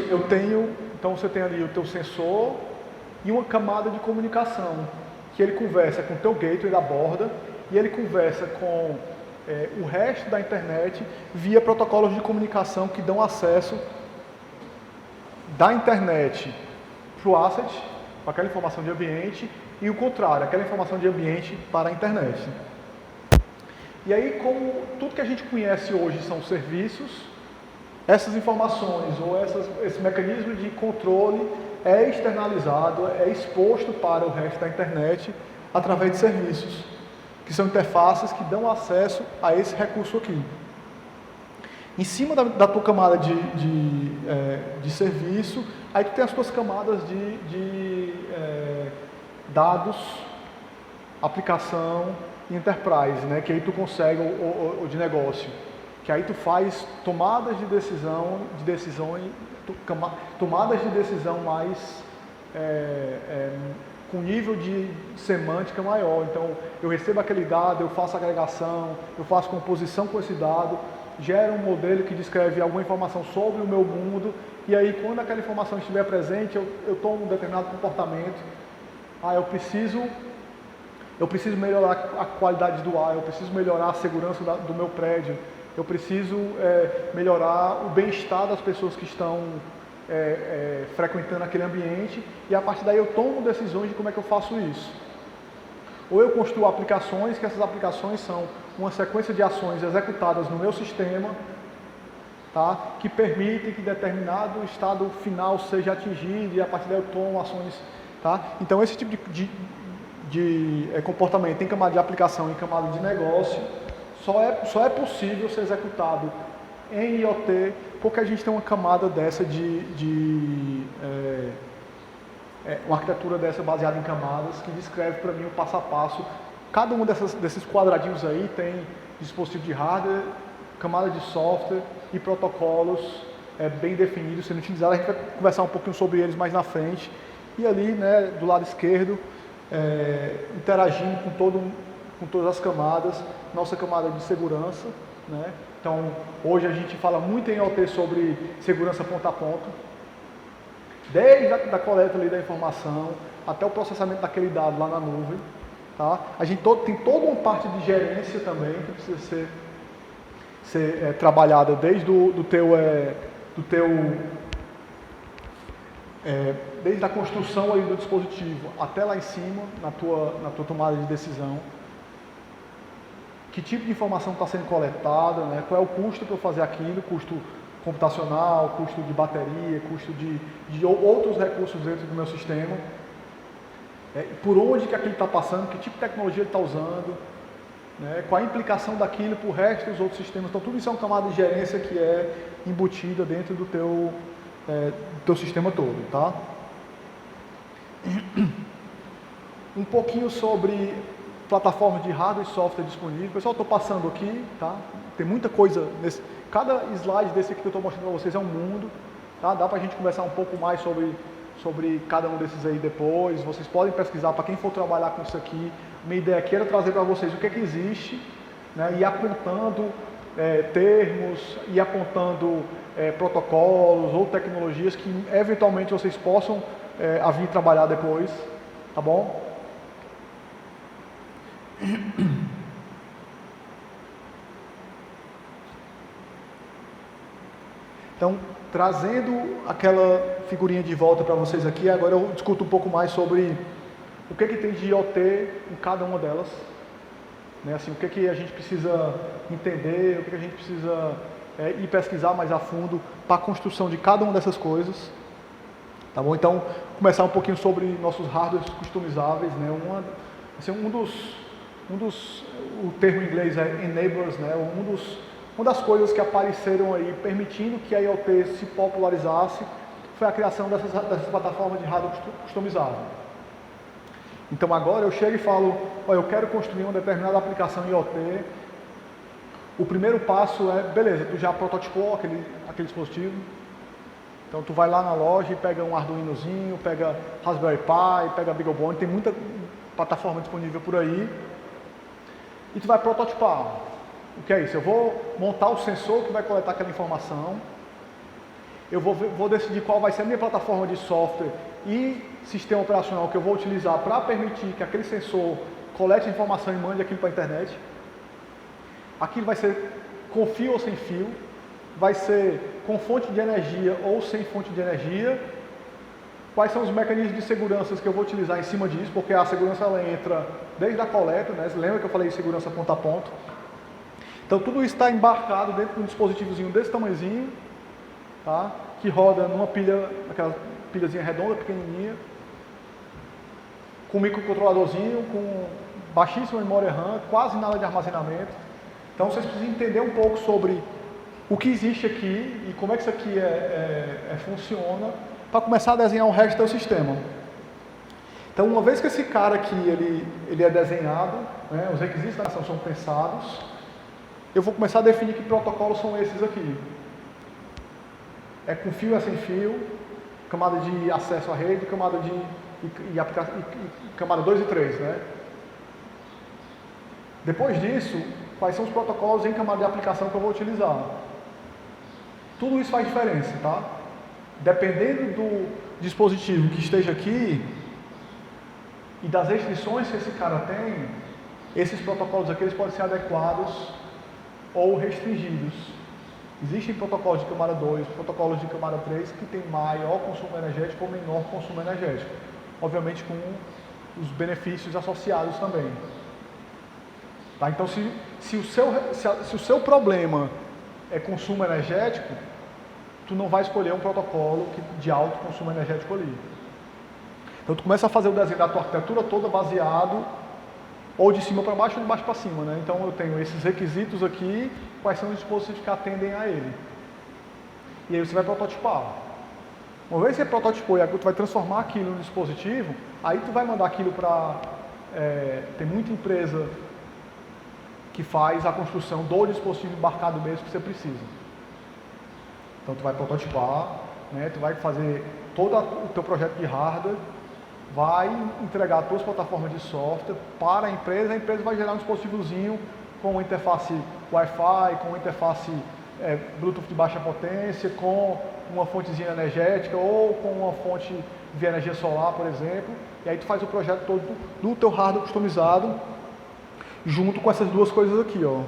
então você tem ali o teu sensor e uma camada de comunicação, que ele conversa com o teu gateway da borda e ele conversa com o resto da internet via protocolos de comunicação que dão acesso da internet para o asset, para aquela informação de ambiente, e o contrário, aquela informação de ambiente para a internet. E aí, como tudo que a gente conhece hoje são serviços, essas informações ou esse mecanismo de controle é externalizado, é exposto para o resto da internet através de serviços, que são interfaces que dão acesso a esse recurso aqui. Em cima da tua camada de serviço, aí tu tem as tuas camadas de dados, aplicação e enterprise, né? Que aí tu consegue, o de negócio, que aí tu faz tomadas de decisão mais com nível de semântica maior. Então eu recebo aquele dado, eu faço agregação, eu faço composição com esse dado, gera um modelo que descreve alguma informação sobre o meu mundo, e aí quando aquela informação estiver presente, eu tomo um determinado comportamento. Eu preciso melhorar a qualidade do ar, eu preciso melhorar a segurança do meu prédio, eu preciso melhorar o bem-estar das pessoas que estão frequentando aquele ambiente, e a partir daí eu tomo decisões de como é que eu faço isso. Ou eu construo aplicações, que essas aplicações são uma sequência de ações executadas no meu sistema, tá? Que permitem que determinado estado final seja atingido, e a partir daí eu tomo ações. Tá? Então esse tipo de comportamento em camada de aplicação e camada de negócio só é possível ser executado em IoT porque a gente tem uma camada dessa uma arquitetura dessa baseada em camadas que descreve para mim o passo a passo. Cada um desses quadradinhos aí tem dispositivo de hardware, camada de software e protocolos bem definidos sendo utilizados. A gente vai conversar um pouquinho sobre eles mais na frente. E ali, né, do lado esquerdo, interagindo com todas as camadas, nossa camada de segurança, né? Então, hoje a gente fala muito em IoT sobre segurança ponta a ponta, desde a coleta ali da informação até o processamento daquele dado lá na nuvem, Tá? A gente tem toda uma parte de gerência também que precisa ser trabalhada desde desde a construção aí do dispositivo até lá em cima, na tua tomada de decisão. Que tipo de informação está sendo coletada, né? Qual é o custo para eu fazer aquilo, custo computacional, custo de bateria, custo de outros recursos dentro do meu sistema. Por onde que aquilo está passando, que tipo de tecnologia ele está usando, né? Qual a implicação daquilo para o resto dos outros sistemas. Então tudo isso é uma camada de gerência que é embutida dentro do teu sistema todo, tá? Um pouquinho sobre plataformas de hardware e software disponíveis. Pessoal, estou passando aqui, tá? Tem muita coisa nesse. Cada slide desse aqui que eu estou mostrando para vocês é um mundo, tá? Dá para a gente conversar um pouco mais sobre cada um desses aí depois. Vocês podem pesquisar para quem for trabalhar com isso aqui. Minha ideia aqui era trazer para vocês o que é que existe, né? E apontando termos, e apontando protocolos ou tecnologias que eventualmente vocês possam vir trabalhar depois, tá bom? Então, trazendo aquela figurinha de volta para vocês aqui, agora eu discuto um pouco mais sobre o que tem de IoT em cada uma delas, né? Assim, o que a gente precisa entender, o que a gente precisa ir pesquisar mais a fundo para a construção de cada uma dessas coisas, tá bom? Então, começar um pouquinho sobre nossos hardwares customizáveis, né? O termo em inglês é enablers, né? Uma das coisas que apareceram aí permitindo que a IoT se popularizasse foi a criação dessas plataformas de hardware customizável. Então agora eu chego e falo, eu quero construir uma determinada aplicação IoT. O primeiro passo é, beleza, tu já prototipou aquele dispositivo. Então tu vai lá na loja e pega um Arduinozinho, pega Raspberry Pi, pega BeagleBone, tem muita plataforma disponível por aí. E tu vai prototipar. O que é isso? Eu vou montar o sensor que vai coletar aquela informação. Eu vou decidir qual vai ser a minha plataforma de software e sistema operacional que eu vou utilizar para permitir que aquele sensor colete a informação e mande aquilo para a internet. Aquilo vai ser com fio ou sem fio, vai ser com fonte de energia ou sem fonte de energia. Quais são os mecanismos de segurança que eu vou utilizar em cima disso, porque a segurança ela entra desde a coleta, né? Você lembra que eu falei de segurança ponto a ponto? Então tudo isso está embarcado dentro de um dispositivozinho desse tamanhozinho, tá? Que roda numa pilha, aquela pilhazinha redonda, pequenininha, com um microcontroladorzinho, com baixíssima memória RAM, quase nada de armazenamento. Então vocês precisam entender um pouco sobre o que existe aqui e como é que isso aqui funciona para começar a desenhar o resto do sistema. Então uma vez que esse cara aqui ele é desenhado, né, os requisitos da ação são pensados, eu vou começar a definir que protocolos são esses aqui. É com fio, é sem fio, camada de acesso à rede, camada camada 2 e 3, né? Depois disso, quais são os protocolos em camada de aplicação que eu vou utilizar? Tudo isso faz diferença, tá? Dependendo do dispositivo que esteja aqui e das restrições que esse cara tem, esses protocolos aqui eles podem ser adequados ou restringidos. Existem protocolos de camada 2, protocolos de camada 3 que têm maior consumo energético ou menor consumo energético. Obviamente com os benefícios associados também. Tá? Então se o seu problema é consumo energético, tu não vai escolher um protocolo de alto consumo energético ali. Então tu começa a fazer o desenho da tua arquitetura toda baseado ou de cima para baixo ou de baixo para cima, né? Então eu tenho esses requisitos aqui, quais são os dispositivos que atendem a ele. E aí você vai prototipar. Uma vez que você prototipou e tu vai transformar aquilo no dispositivo, aí tu vai mandar aquilo para... tem muita empresa que faz a construção do dispositivo embarcado mesmo que você precisa. Então tu vai prototipar, né? Tu vai fazer todo o teu projeto de hardware, vai entregar as tuas plataformas de software para a empresa vai gerar um dispositivozinho com uma interface Wi-Fi, com uma interface Bluetooth de baixa potência, com uma fontezinha energética ou com uma fonte via energia solar, por exemplo, e aí tu faz o projeto todo do teu hardware customizado, junto com essas duas coisas aqui, ó.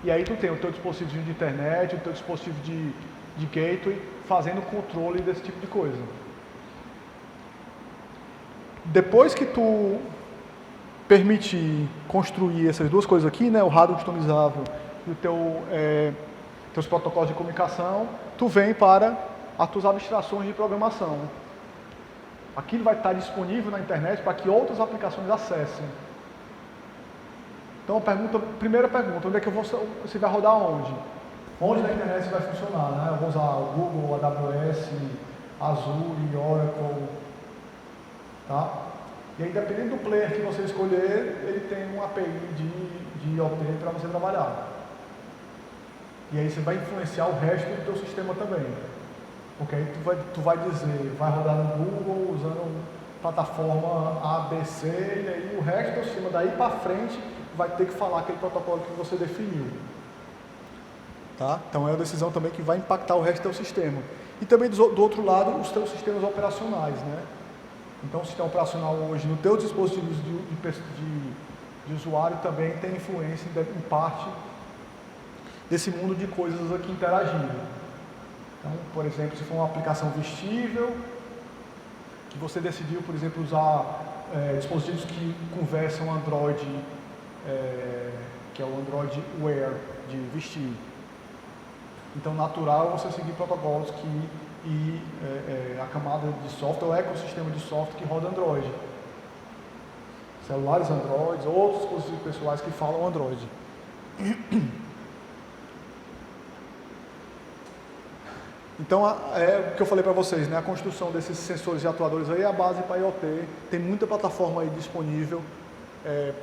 E aí tu tem o teu dispositivo de internet, o teu dispositivo de gateway, fazendo controle desse tipo de coisa. Depois que tu permitir construir essas duas coisas aqui, né, o hardware customizável e o teus protocolos de comunicação, tu vem para as tuas abstrações de programação. Aquilo vai estar disponível na internet para que outras aplicações acessem. Então, primeira pergunta, onde é que você vai rodar onde? Onde na internet isso vai funcionar, né? Eu vou usar o Google, AWS, Azure, Oracle, tá? E aí, dependendo do player que você escolher, ele tem uma API de IoT para você trabalhar. E aí você vai influenciar o resto do teu sistema também. Porque aí tu vai dizer, vai rodar no Google usando plataforma ABC, e aí o resto do teu sistema daí para frente vai ter que falar aquele protocolo que você definiu. Tá? Então é uma decisão também que vai impactar o resto do teu sistema. E também do outro lado, os teus sistemas operacionais, né? Então o sistema operacional hoje no teus dispositivos de usuário também tem influência em parte desse mundo de coisas aqui interagindo. Então, por exemplo, se for uma aplicação vestível, que você decidiu, por exemplo, usar dispositivos que conversam Android, que é o Android Wear, de vestir. Então, natural é você seguir protocolos e a camada de software, o ecossistema de software que roda Android. Celulares Android, outros dispositivos pessoais que falam Android. Então, o que eu falei para vocês, né? A construção desses sensores e atuadores aí é a base para IoT. Tem muita plataforma aí disponível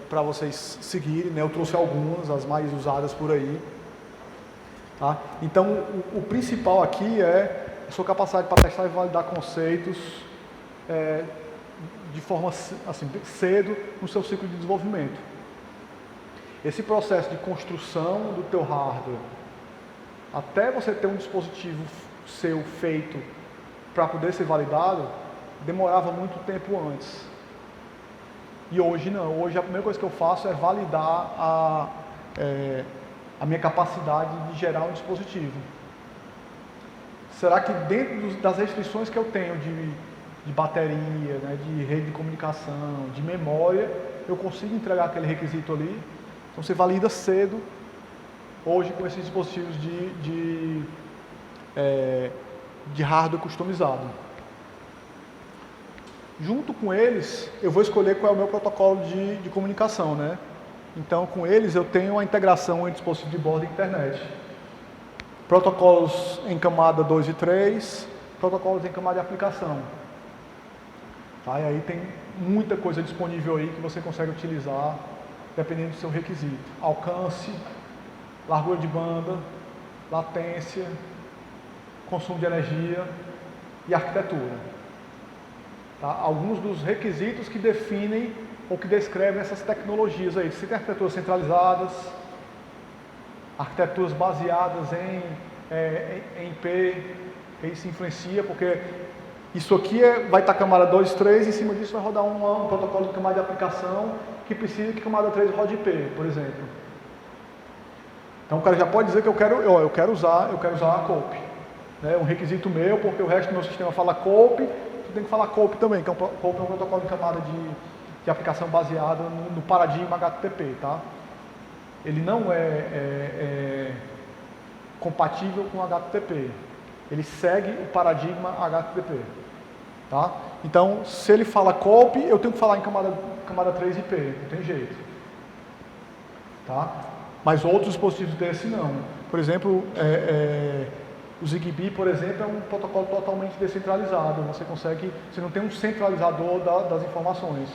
para vocês seguirem, né? Eu trouxe algumas, as mais usadas por aí. Tá? Então, o principal aqui é a sua capacidade para testar e validar conceitos de forma assim, cedo no seu ciclo de desenvolvimento. Esse processo de construção do teu hardware, até você ter um dispositivo seu feito para poder ser validado, demorava muito tempo antes. E hoje não. Hoje a primeira coisa que eu faço é validar a minha capacidade de gerar um dispositivo. Será que dentro das restrições que eu tenho de bateria, né, de rede de comunicação, de memória, eu consigo entregar aquele requisito ali? Então você valida cedo, hoje com esses dispositivos de hardware customizado. Junto com eles, eu vou escolher qual é o meu protocolo de comunicação, né? Então, com eles, eu tenho a integração entre dispositivos de bordo e internet. Protocolos em camada 2 e 3, protocolos em camada de aplicação. Tá? E aí tem muita coisa disponível aí que você consegue utilizar, dependendo do seu requisito. Alcance, largura de banda, latência, consumo de energia e arquitetura. Tá? Alguns dos requisitos que definem ou que descrevem essas tecnologias aí. Você tem arquiteturas centralizadas, arquiteturas baseadas em IP, que isso influencia, porque isso aqui vai estar camada 2, 3, e em cima disso vai rodar um protocolo de camada de aplicação que precisa que camada 3 rode IP, por exemplo. Então o cara já pode dizer que eu quero usar a COAP. É um requisito meu, porque o resto do meu sistema fala COAP, tu tem que falar COAP também, que COAP é um protocolo de camada de aplicação baseada no paradigma HTTP, tá? Ele não é compatível com o HTTP. Ele segue o paradigma HTTP, tá? Então, se ele fala COAP, eu tenho que falar em camada 3 IP, não tem jeito, tá? Mas outros dispositivos desse não. Por exemplo, o Zigbee, por exemplo, é um protocolo totalmente descentralizado. Você não tem um centralizador das informações.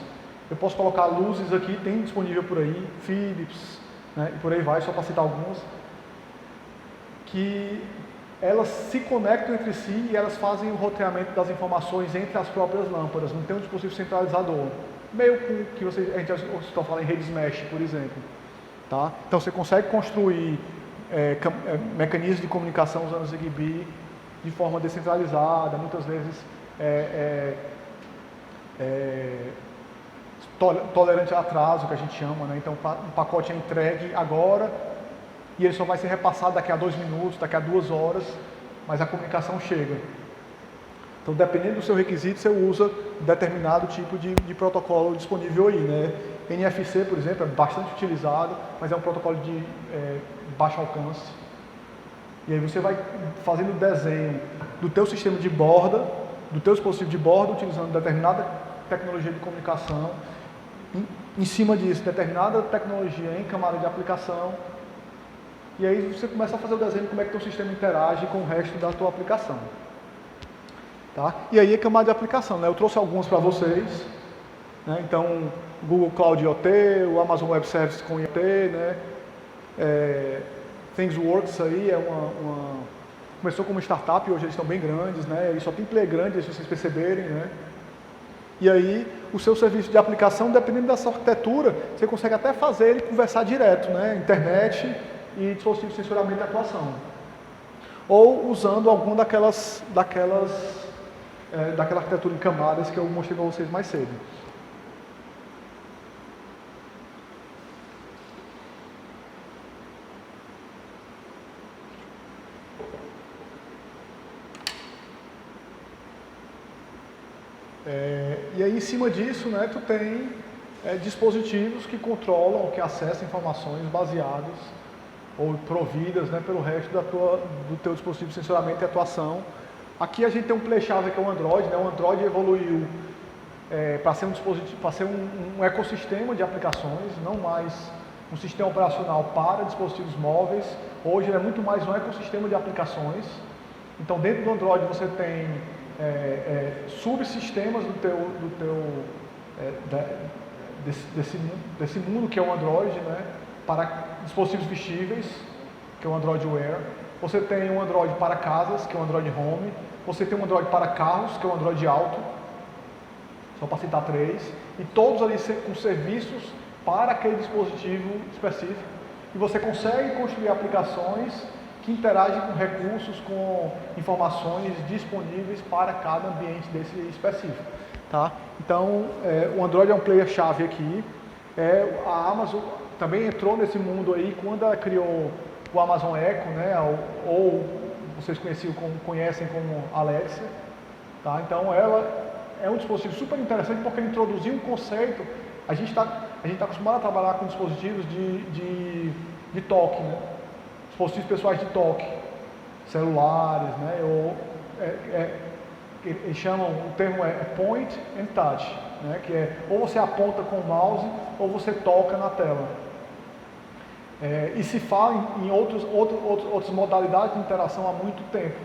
Eu posso colocar luzes aqui, tem disponível por aí, Philips, né, e por aí vai, só para citar algumas, que elas se conectam entre si e elas fazem o roteamento das informações entre as próprias lâmpadas. Não tem um dispositivo centralizador. Meio que a gente está falando em redes mesh, por exemplo. Tá? Então você consegue construir mecanismos de comunicação usando o Zigbee de forma descentralizada, muitas vezes tolerante a atraso, que a gente chama, né? Então um pacote é entregue agora e ele só vai ser repassado daqui a 2 minutos, daqui a 2 horas, mas a comunicação chega. Então, dependendo do seu requisito, você usa determinado tipo de protocolo disponível aí, né? NFC, por exemplo, é bastante utilizado, mas é um protocolo de baixo alcance. E aí você vai fazendo o desenho do teu sistema de borda, do teu dispositivo de borda, utilizando determinada tecnologia de comunicação, em cima disso, determinada tecnologia em camada de aplicação, e aí você começa a fazer o desenho de como é que o teu sistema interage com o resto da tua aplicação. Tá? E aí é camada de aplicação, né? Eu trouxe algumas para vocês, né? Então, Google Cloud IoT, o Amazon Web Services com IoT, né? ThingsWorks aí começou como startup e hoje eles estão bem grandes, né? Eles só tem player grande, se vocês perceberem, né? E aí, o seu serviço de aplicação, dependendo da sua arquitetura, você consegue até fazer ele conversar direto, né? Internet e dispositivo de censuramento e atuação. Ou usando algum daquela arquitetura em camadas que eu mostrei para vocês mais cedo. E aí, em cima disso, né, tu tem dispositivos que controlam, que acessam informações baseadas ou providas, né, pelo resto do teu dispositivo de sensoramento e atuação. Aqui a gente tem um play-chave que é o Android, né? O Android evoluiu para ser um dispositivo, para ser um ecossistema de aplicações, não mais um sistema operacional para dispositivos móveis. Hoje ele é muito mais um ecossistema de aplicações. Então, dentro do Android você tem subsistemas desse mundo que é o Android, né? Para dispositivos vestíveis, que é o Android Wear. Você tem um Android para casas, que é o Android Home. Você tem um Android para carros, que é o Android Auto. Só para citar 3. E todos ali com serviços para aquele dispositivo específico. E você consegue construir aplicações que interagem com recursos, com informações disponíveis para cada ambiente desse específico. Tá? Então, o Android é um player-chave aqui. A Amazon também entrou nesse mundo aí quando ela criou o Amazon Echo, né? ou vocês conhecem como Alexa. Tá? Então, ela é um dispositivo super interessante porque ele introduziu um conceito. A gente tá acostumado a trabalhar com dispositivos de toque, né? Dispositivos pessoais de toque, celulares, né? Eles chamam, o termo é point and touch, né? Que é ou você aponta com o mouse ou você toca na tela. E se fala em outras modalidades de interação há muito tempo,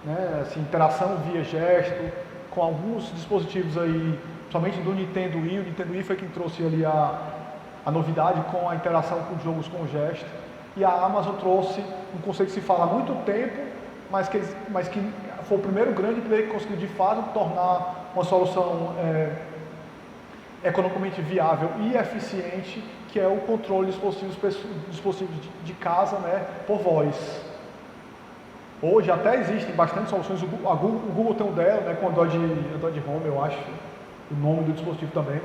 né? Assim, interação via gesto, com alguns dispositivos aí, somente do Nintendo Wii. O Nintendo Wii foi quem trouxe ali a novidade com a interação com jogos com gesto. E a Amazon trouxe um conceito que se fala há muito tempo, mas que foi o primeiro grande player que conseguiu de fato tornar uma solução economicamente viável e eficiente, que é o controle de dispositivos de casa, né, por voz. Hoje até existem bastante soluções, o Google tem o dela, né, com o Android Home, eu acho, o nome do dispositivo também.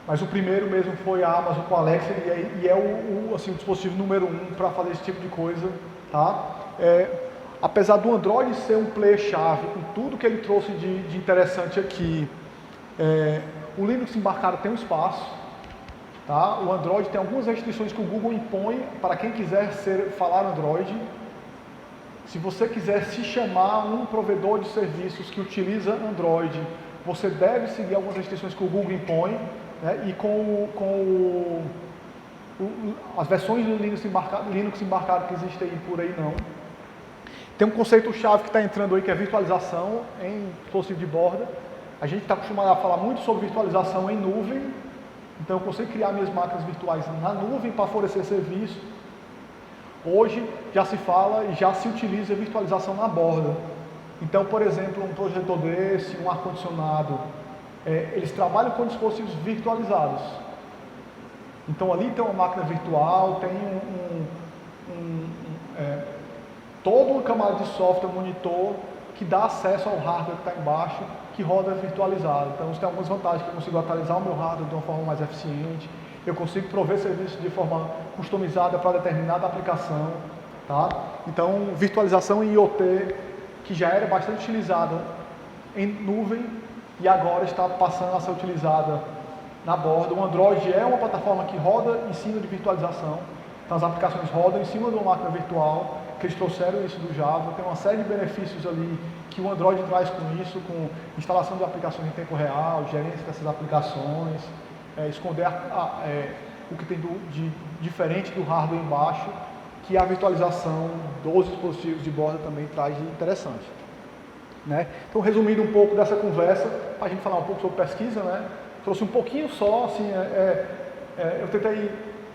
Mas o primeiro mesmo foi a Amazon com a Alexa e é o dispositivo número 1 para fazer esse tipo de coisa. Tá? Apesar do Android ser um player-chave em tudo que ele trouxe de interessante aqui, o Linux embarcado tem um espaço. Tá? O Android tem algumas restrições que o Google impõe para quem quiser falar Android. Se você quiser se chamar um provedor de serviços que utiliza Android, você deve seguir algumas restrições que o Google impõe. Né? E as versões do Linux embarcado que existem aí por aí não. Tem um conceito-chave que está entrando aí, que é virtualização em dispositivo de borda. A gente está acostumado a falar muito sobre virtualização em nuvem. Então eu consigo criar minhas máquinas virtuais na nuvem para fornecer serviço. Hoje já se fala e já se utiliza virtualização na borda. Então, por exemplo, um projetor desse, um ar-condicionado, eles trabalham com dispositivos virtualizados. Então ali tem uma máquina virtual, tem toda uma camada de software, monitor, que dá acesso ao hardware que está embaixo, que roda virtualizado. Então, isso tem algumas vantagens, que eu consigo atualizar o meu hardware de uma forma mais eficiente, eu consigo prover serviços de forma customizada para determinada aplicação. Tá? Então, virtualização em IoT, que já era bastante utilizada em nuvem, e agora está passando a ser utilizada na borda. O Android é uma plataforma que roda em cima de virtualização, então as aplicações rodam em cima de uma máquina virtual, que eles trouxeram isso do Java, tem uma série de benefícios ali que o Android traz com isso, com instalação de aplicações em tempo real, gerência dessas aplicações, esconder o que tem de diferente do hardware embaixo, que a virtualização dos dispositivos de borda também traz de interessante. Né? Então, resumindo um pouco dessa conversa, para a gente falar um pouco sobre pesquisa, né? Trouxe um pouquinho só, assim,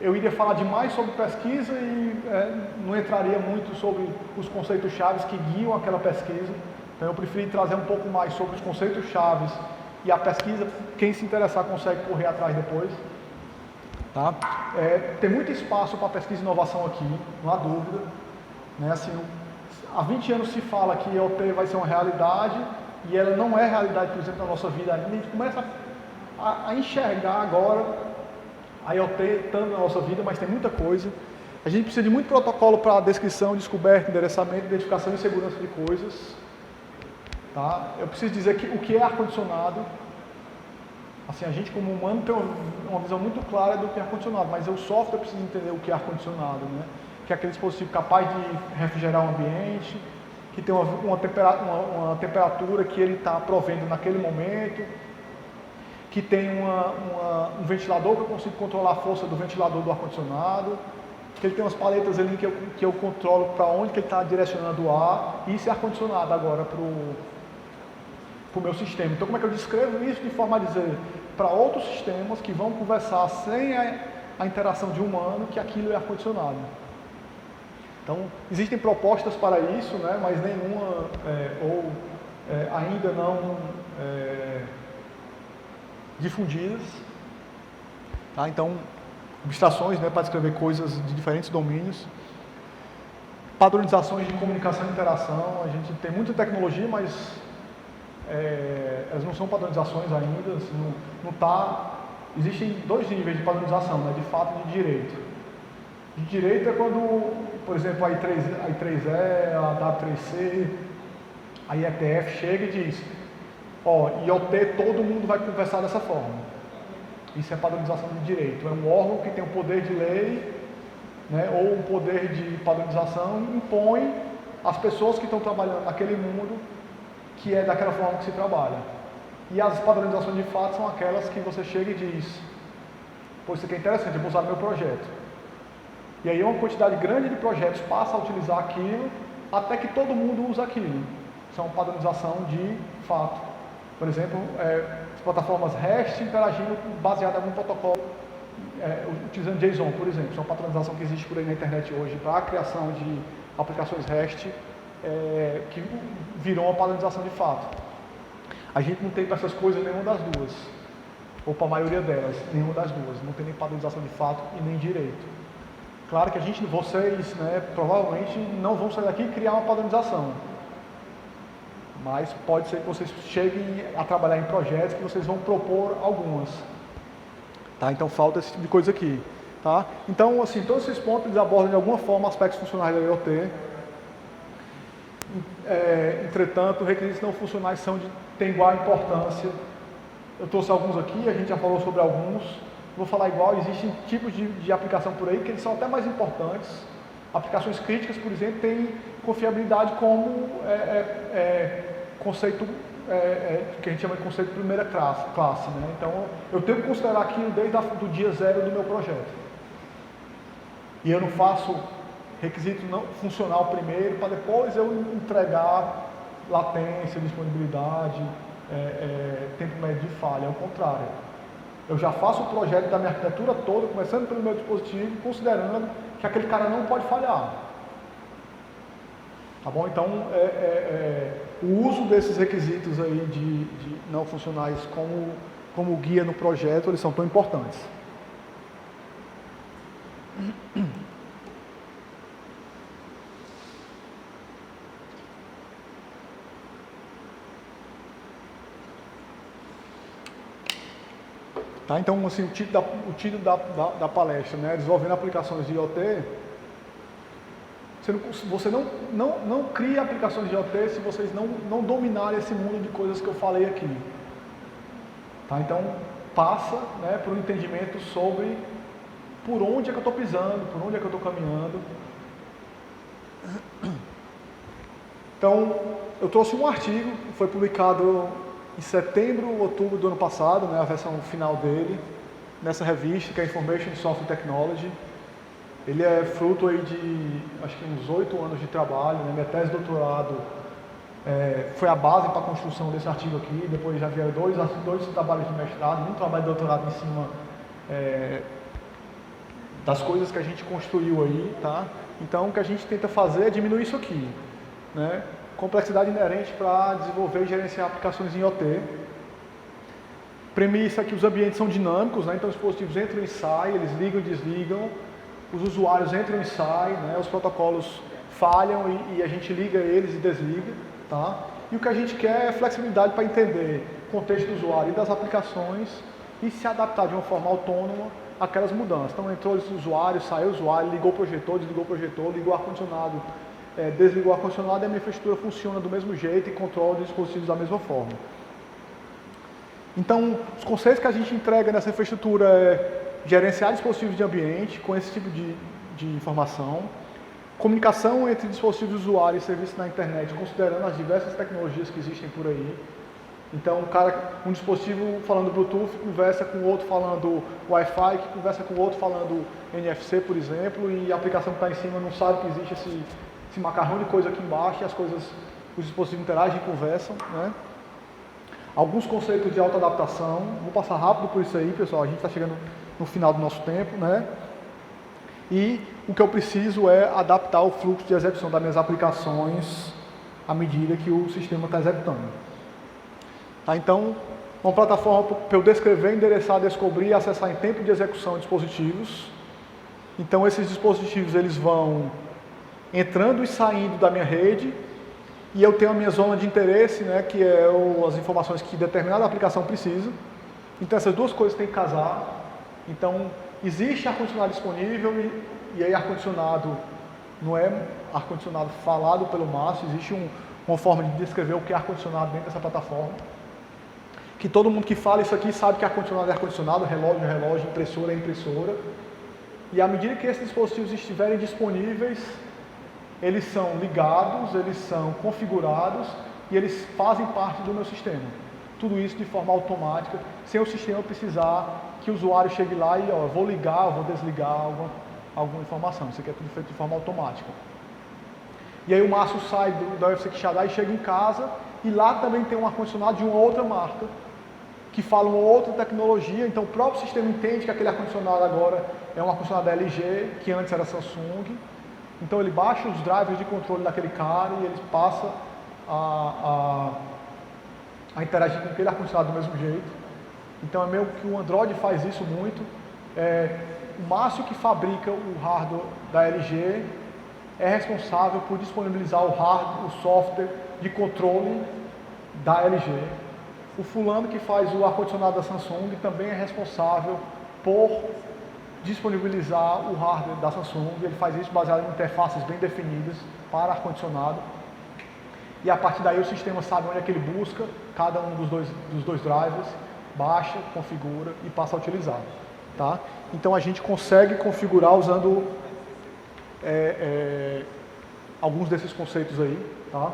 eu iria falar demais sobre pesquisa e não entraria muito sobre os conceitos chaves que guiam aquela pesquisa. Então, eu preferi trazer um pouco mais sobre os conceitos chaves e a pesquisa, quem se interessar consegue correr atrás depois. Tá? Tem muito espaço para pesquisa e inovação aqui, não há dúvida. Né? Assim, há 20 anos se fala que a IoT vai ser uma realidade e ela não é realidade, por exemplo, na nossa vida ainda. A gente começa a enxergar agora a IoT estando na nossa vida, mas tem muita coisa. A gente precisa de muito protocolo para descrição, descoberta, endereçamento, identificação e segurança de coisas. Tá? Eu preciso dizer que o que é ar-condicionado. Assim, a gente como humano tem uma visão muito clara do que é ar-condicionado, mas o software precisa entender o que é ar-condicionado, né? Que é aquele dispositivo capaz de refrigerar o ambiente, que tem uma temperatura que ele está provendo naquele momento, que tem um ventilador que eu consigo controlar a força do ventilador do ar-condicionado, que ele tem umas paletas ali que eu controlo para onde que ele está direcionando o ar, e isso é ar-condicionado agora para o meu sistema. Então, como é que eu descrevo isso de forma a dizer para outros sistemas que vão conversar sem a interação de humano, que aquilo é ar-condicionado? Então, existem propostas para isso, né, mas nenhuma, ainda não difundidas. Tá? Então, abstrações, né, para descrever coisas de diferentes domínios. Padronizações de comunicação e interação. A gente tem muita tecnologia, mas elas não são padronizações ainda. Assim, existem dois níveis de padronização, né, de fato e de direito. De direito é quando, por exemplo, a I3E, a W3C, a IETF chega e diz: IoT, todo mundo vai conversar dessa forma. Isso é padronização de direito. É um órgão que tem um poder de lei, né, ou um poder de padronização, e impõe às pessoas que estão trabalhando naquele mundo que é daquela forma que se trabalha. E as padronizações de fato são aquelas que você chega e diz: pô, isso aqui é interessante, eu vou usar no meu projeto. E aí uma quantidade grande de projetos passa a utilizar aquilo, até que todo mundo usa aquilo. Isso é uma padronização de fato. Por exemplo, as plataformas REST interagindo baseado em algum protocolo, utilizando JSON, por exemplo. Isso é uma padronização que existe por aí na internet hoje para a criação de aplicações REST, que virou uma padronização de fato. A gente não tem para essas coisas nenhuma das duas, ou para a maioria delas, nenhuma das duas. Não tem nem padronização de fato e nem direito. Claro que vocês, né, provavelmente não vão sair daqui e criar uma padronização. Mas pode ser que vocês cheguem a trabalhar em projetos que vocês vão propor algumas. Tá? Então falta esse tipo de coisa aqui. Tá? Então, assim, todos esses pontos eles abordam de alguma forma aspectos funcionais da IoT. Entretanto, requisitos não funcionais têm igual importância. Eu trouxe alguns aqui, a gente já falou sobre alguns. Vou falar igual, existem tipos de aplicação por aí que eles são até mais importantes. Aplicações críticas, por exemplo, têm confiabilidade como conceito, que a gente chama de conceito de primeira classe. Né? Então, eu tenho que considerar aquilo desde o dia zero do meu projeto. E eu não faço requisito não funcional primeiro, para depois eu entregar latência, disponibilidade, tempo médio de falha. É o contrário. Eu já faço o projeto da minha arquitetura toda, começando pelo meu dispositivo, considerando que aquele cara não pode falhar. Tá bom? Então, o uso desses requisitos aí de não funcionais como guia no projeto, eles são tão importantes. Tá? Então, assim, o título da palestra, né, desenvolvendo aplicações de IoT, você não cria aplicações de IoT se vocês não dominarem esse mundo de coisas que eu falei aqui. Tá? Então, passa, né, por um entendimento sobre por onde é que eu estou pisando, por onde é que eu estou caminhando. Então, eu trouxe um artigo que foi publicado em setembro, outubro do ano passado, né, a versão final dele, nessa revista, que é Information Software Technology. Ele é fruto aí de, acho que uns 8 anos de trabalho, né, minha tese de doutorado foi a base para a construção desse artigo aqui, depois já vieram dois trabalhos de mestrado, um trabalho de doutorado em cima das coisas que a gente construiu aí, tá? Então, o que a gente tenta fazer é diminuir isso aqui, né? Complexidade inerente para desenvolver e gerenciar aplicações em IoT. Premissa que os ambientes são dinâmicos, né? Então os dispositivos entram e saem, eles ligam e desligam, os usuários entram e saem, né? Os protocolos falham e a gente liga eles e desliga, tá? E o que a gente quer é flexibilidade para entender o contexto do usuário e das aplicações e se adaptar de uma forma autônoma àquelas mudanças. Então entrou esse usuário, saiu o usuário, ligou o projetor, desligou o projetor, ligou o ar-condicionado, desligou o ar-condicionado e a minha infraestrutura funciona do mesmo jeito e controla os dispositivos da mesma forma. Então, os conceitos que a gente entrega nessa infraestrutura é gerenciar dispositivos de ambiente com esse tipo de informação, comunicação entre dispositivos de usuário e serviços na internet, considerando as diversas tecnologias que existem por aí. Então, um dispositivo falando Bluetooth conversa com o outro falando Wi-Fi, que conversa com o outro falando NFC, por exemplo, e a aplicação que está em cima não sabe que existe esse macarrão de coisa aqui embaixo e os dispositivos interagem e conversam, né? Alguns conceitos de autoadaptação, vou passar rápido por isso aí, pessoal, a gente está chegando no final do nosso tempo, né? E o que eu preciso é adaptar o fluxo de execução das minhas aplicações à medida que o sistema está executando. Tá? Então, uma plataforma para eu descrever, endereçar, descobrir e acessar em tempo de execução de dispositivos. Então, esses dispositivos eles vão entrando e saindo da minha rede, e eu tenho a minha zona de interesse, né, que é as informações que determinada aplicação precisa. Então essas duas coisas têm que casar. Então existe ar-condicionado disponível e aí ar-condicionado não é ar-condicionado falado pelo Márcio, existe uma forma de descrever o que é ar-condicionado dentro dessa plataforma. Que todo mundo que fala isso aqui sabe que ar-condicionado é ar-condicionado, relógio é relógio, impressora é impressora. E à medida que esses dispositivos estiverem disponíveis, eles são ligados, eles são configurados e eles fazem parte do meu sistema. Tudo isso de forma automática, sem o sistema precisar que o usuário chegue lá e vou ligar, vou desligar alguma informação. Isso aqui é tudo feito de forma automática. E aí o Márcio sai da UFC Quixadá e chega em casa e lá também tem um ar-condicionado de uma outra marca que fala uma outra tecnologia. Então o próprio sistema entende que aquele ar-condicionado agora é um ar-condicionado da LG, que antes era Samsung. Então ele baixa os drivers de controle daquele cara e ele passa a interagir com aquele ar-condicionado do mesmo jeito. Então é meio que o Android faz isso muito. O Márcio, que fabrica o hardware da LG, é responsável por disponibilizar o hardware, o software de controle da LG. O fulano que faz o ar-condicionado da Samsung também é responsável por disponibilizar o hardware da Samsung. Ele faz isso baseado em interfaces bem definidas para ar-condicionado. E a partir daí o sistema sabe onde é que ele busca cada um dos dois drivers, baixa, configura e passa a utilizar. Tá? Então a gente consegue configurar usando alguns desses conceitos aí. Tá?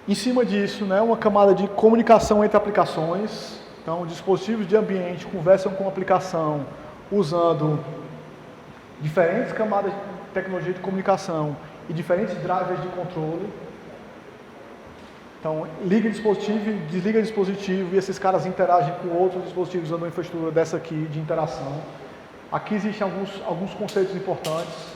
Em cima disso, né, uma camada de comunicação entre aplicações. Então, dispositivos de ambiente conversam com a aplicação usando diferentes camadas de tecnologia de comunicação e diferentes drivers de controle. Então, liga dispositivo, desliga dispositivo e esses caras interagem com outros dispositivos usando uma infraestrutura dessa aqui de interação. Aqui existem alguns conceitos importantes.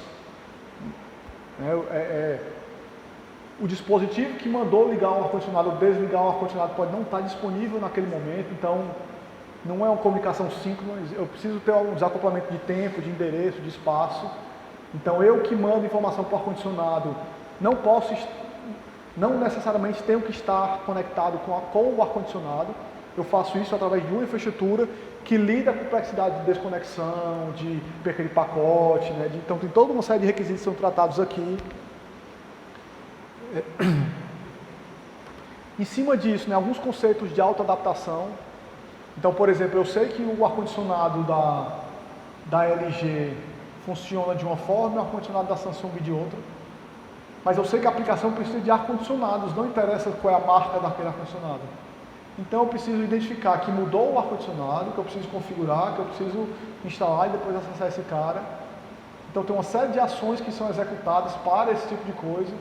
O dispositivo que mandou ligar o ar-condicionado ou desligar o ar-condicionado pode não estar disponível naquele momento, então não é uma comunicação síncrona, eu preciso ter um desacoplamento de tempo, de endereço, de espaço. Então eu que mando informação para o ar-condicionado não necessariamente tenho que estar conectado com o ar-condicionado, eu faço isso através de uma infraestrutura que lida com a complexidade de desconexão, de perca de pacote, né? Então tem toda uma série de requisitos que são tratados aqui. Em cima disso, né, alguns conceitos de autoadaptação. Então, por exemplo, eu sei que o ar-condicionado da LG funciona de uma forma e o ar-condicionado da Samsung de outra. Mas eu sei que a aplicação precisa de ar-condicionados, não interessa qual é a marca daquele ar-condicionado. Então eu preciso identificar que mudou o ar-condicionado, que eu preciso configurar, que eu preciso instalar e depois acessar esse cara. Então tem uma série de ações que são executadas para esse tipo de coisa,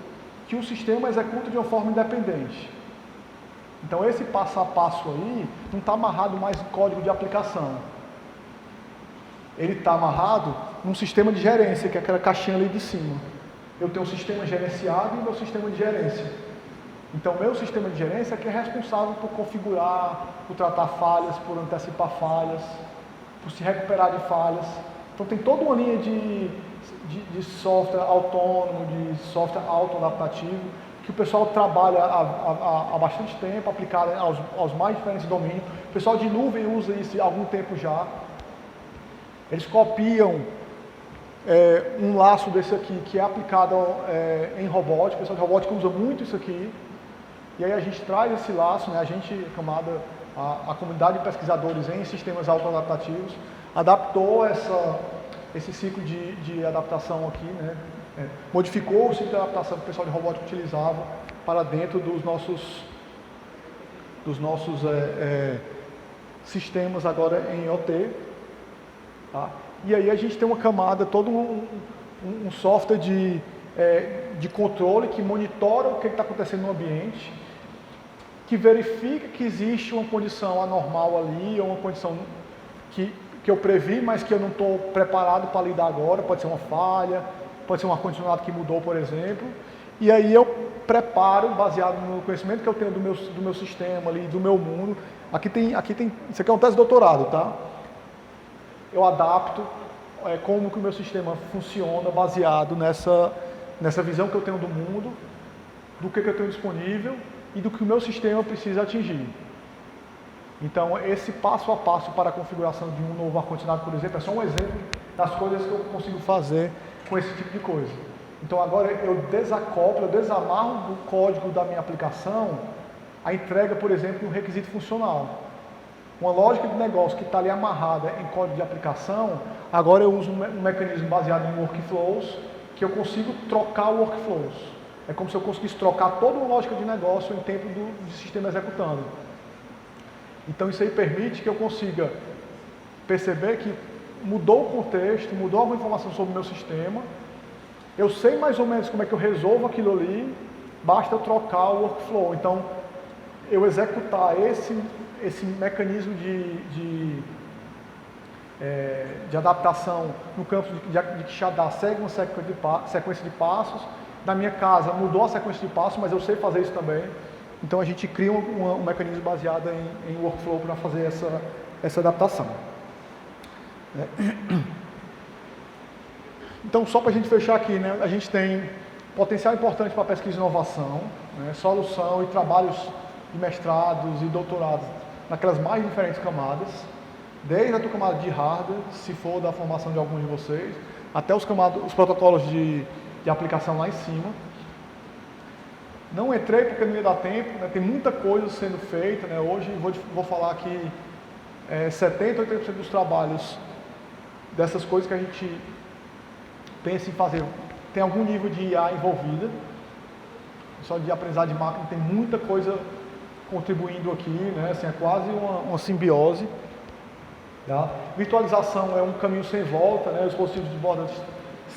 que o sistema executa de uma forma independente. Então esse passo a passo aí não está amarrado mais em código de aplicação. Ele está amarrado num sistema de gerência, que é aquela caixinha ali de cima. Eu tenho um sistema gerenciado e meu sistema de gerência. Então, meu sistema de gerência é que é responsável por configurar, por tratar falhas, por antecipar falhas, por se recuperar de falhas. Então, tem toda uma linha de software autônomo, de software auto-adaptativo, que o pessoal trabalha há bastante tempo, aplicado aos mais diferentes domínios. O pessoal de nuvem usa isso há algum tempo já. Eles copiam um laço desse aqui, que é aplicado em robótica. O pessoal de robótica usa muito isso aqui. E aí a gente traz esse laço, né, a comunidade de pesquisadores em sistemas autoadaptativos, adaptou esse ciclo de adaptação aqui, né, modificou o ciclo de adaptação que o pessoal de robótica utilizava para dentro dos nossos sistemas agora em IoT. Tá? E aí a gente tem uma camada, todo um software de controle que monitora o que está acontecendo no ambiente, que verifica que existe uma condição anormal ali, ou uma condição que eu previ, mas que eu não estou preparado para lidar agora. Pode ser uma falha, pode ser um ar-condicionado que mudou, por exemplo. E aí eu preparo, baseado no conhecimento que eu tenho do meu sistema ali, do meu mundo. Aqui tem, isso aqui é um teste de doutorado, tá? Eu adapto como que o meu sistema funciona baseado nessa visão que eu tenho do mundo, do que eu tenho disponível e do que o meu sistema precisa atingir. Então, esse passo a passo para a configuração de um novo ar-condicionado, por exemplo, é só um exemplo das coisas que eu consigo fazer com esse tipo de coisa. Então, agora eu desacoplo, eu desamarro do código da minha aplicação a entrega, por exemplo, de um requisito funcional. Uma lógica de negócio que está ali amarrada em código de aplicação, agora eu uso um mecanismo baseado em workflows, que eu consigo trocar workflows. É como se eu conseguisse trocar toda uma lógica de negócio em tempo do sistema executando. Então isso aí permite que eu consiga perceber que mudou o contexto, mudou alguma informação sobre o meu sistema, eu sei mais ou menos como é que eu resolvo aquilo ali, basta eu trocar o workflow. Então, eu executar esse mecanismo de adaptação no campo de Quixadá segue uma sequência de passos. Na minha casa mudou a sequência de passos, mas eu sei fazer isso também. Então a gente cria um mecanismo baseado em workflow para fazer essa adaptação. Então, só para a gente fechar aqui, né, a gente tem potencial importante para pesquisa e inovação, né, solução e trabalhos de mestrados e doutorados naquelas mais diferentes camadas, desde a tua camada de hardware, se for da formação de alguns de vocês, até os protocolos de aplicação lá em cima. Não entrei porque não ia dar tempo, né, tem muita coisa sendo feita, né, hoje vou falar que 70% a 80% dos trabalhos dessas coisas que a gente pensa em fazer, tem algum nível de IA envolvida. Só de aprendizado de máquina tem muita coisa contribuindo aqui, né? Assim, é quase uma simbiose. Tá? Virtualização é um caminho sem volta, né? Os dispositivos de borda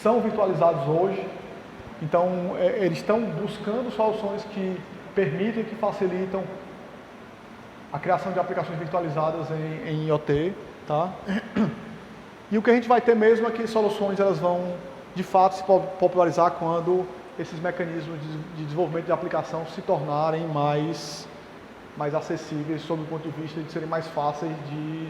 são virtualizados hoje, então eles estão buscando soluções que permitem, que facilitam a criação de aplicações virtualizadas em IoT. Tá? E o que a gente vai ter mesmo é que soluções elas vão de fato se popularizar quando esses mecanismos de desenvolvimento de aplicação se tornarem mais acessíveis sob o ponto de vista de serem mais fáceis de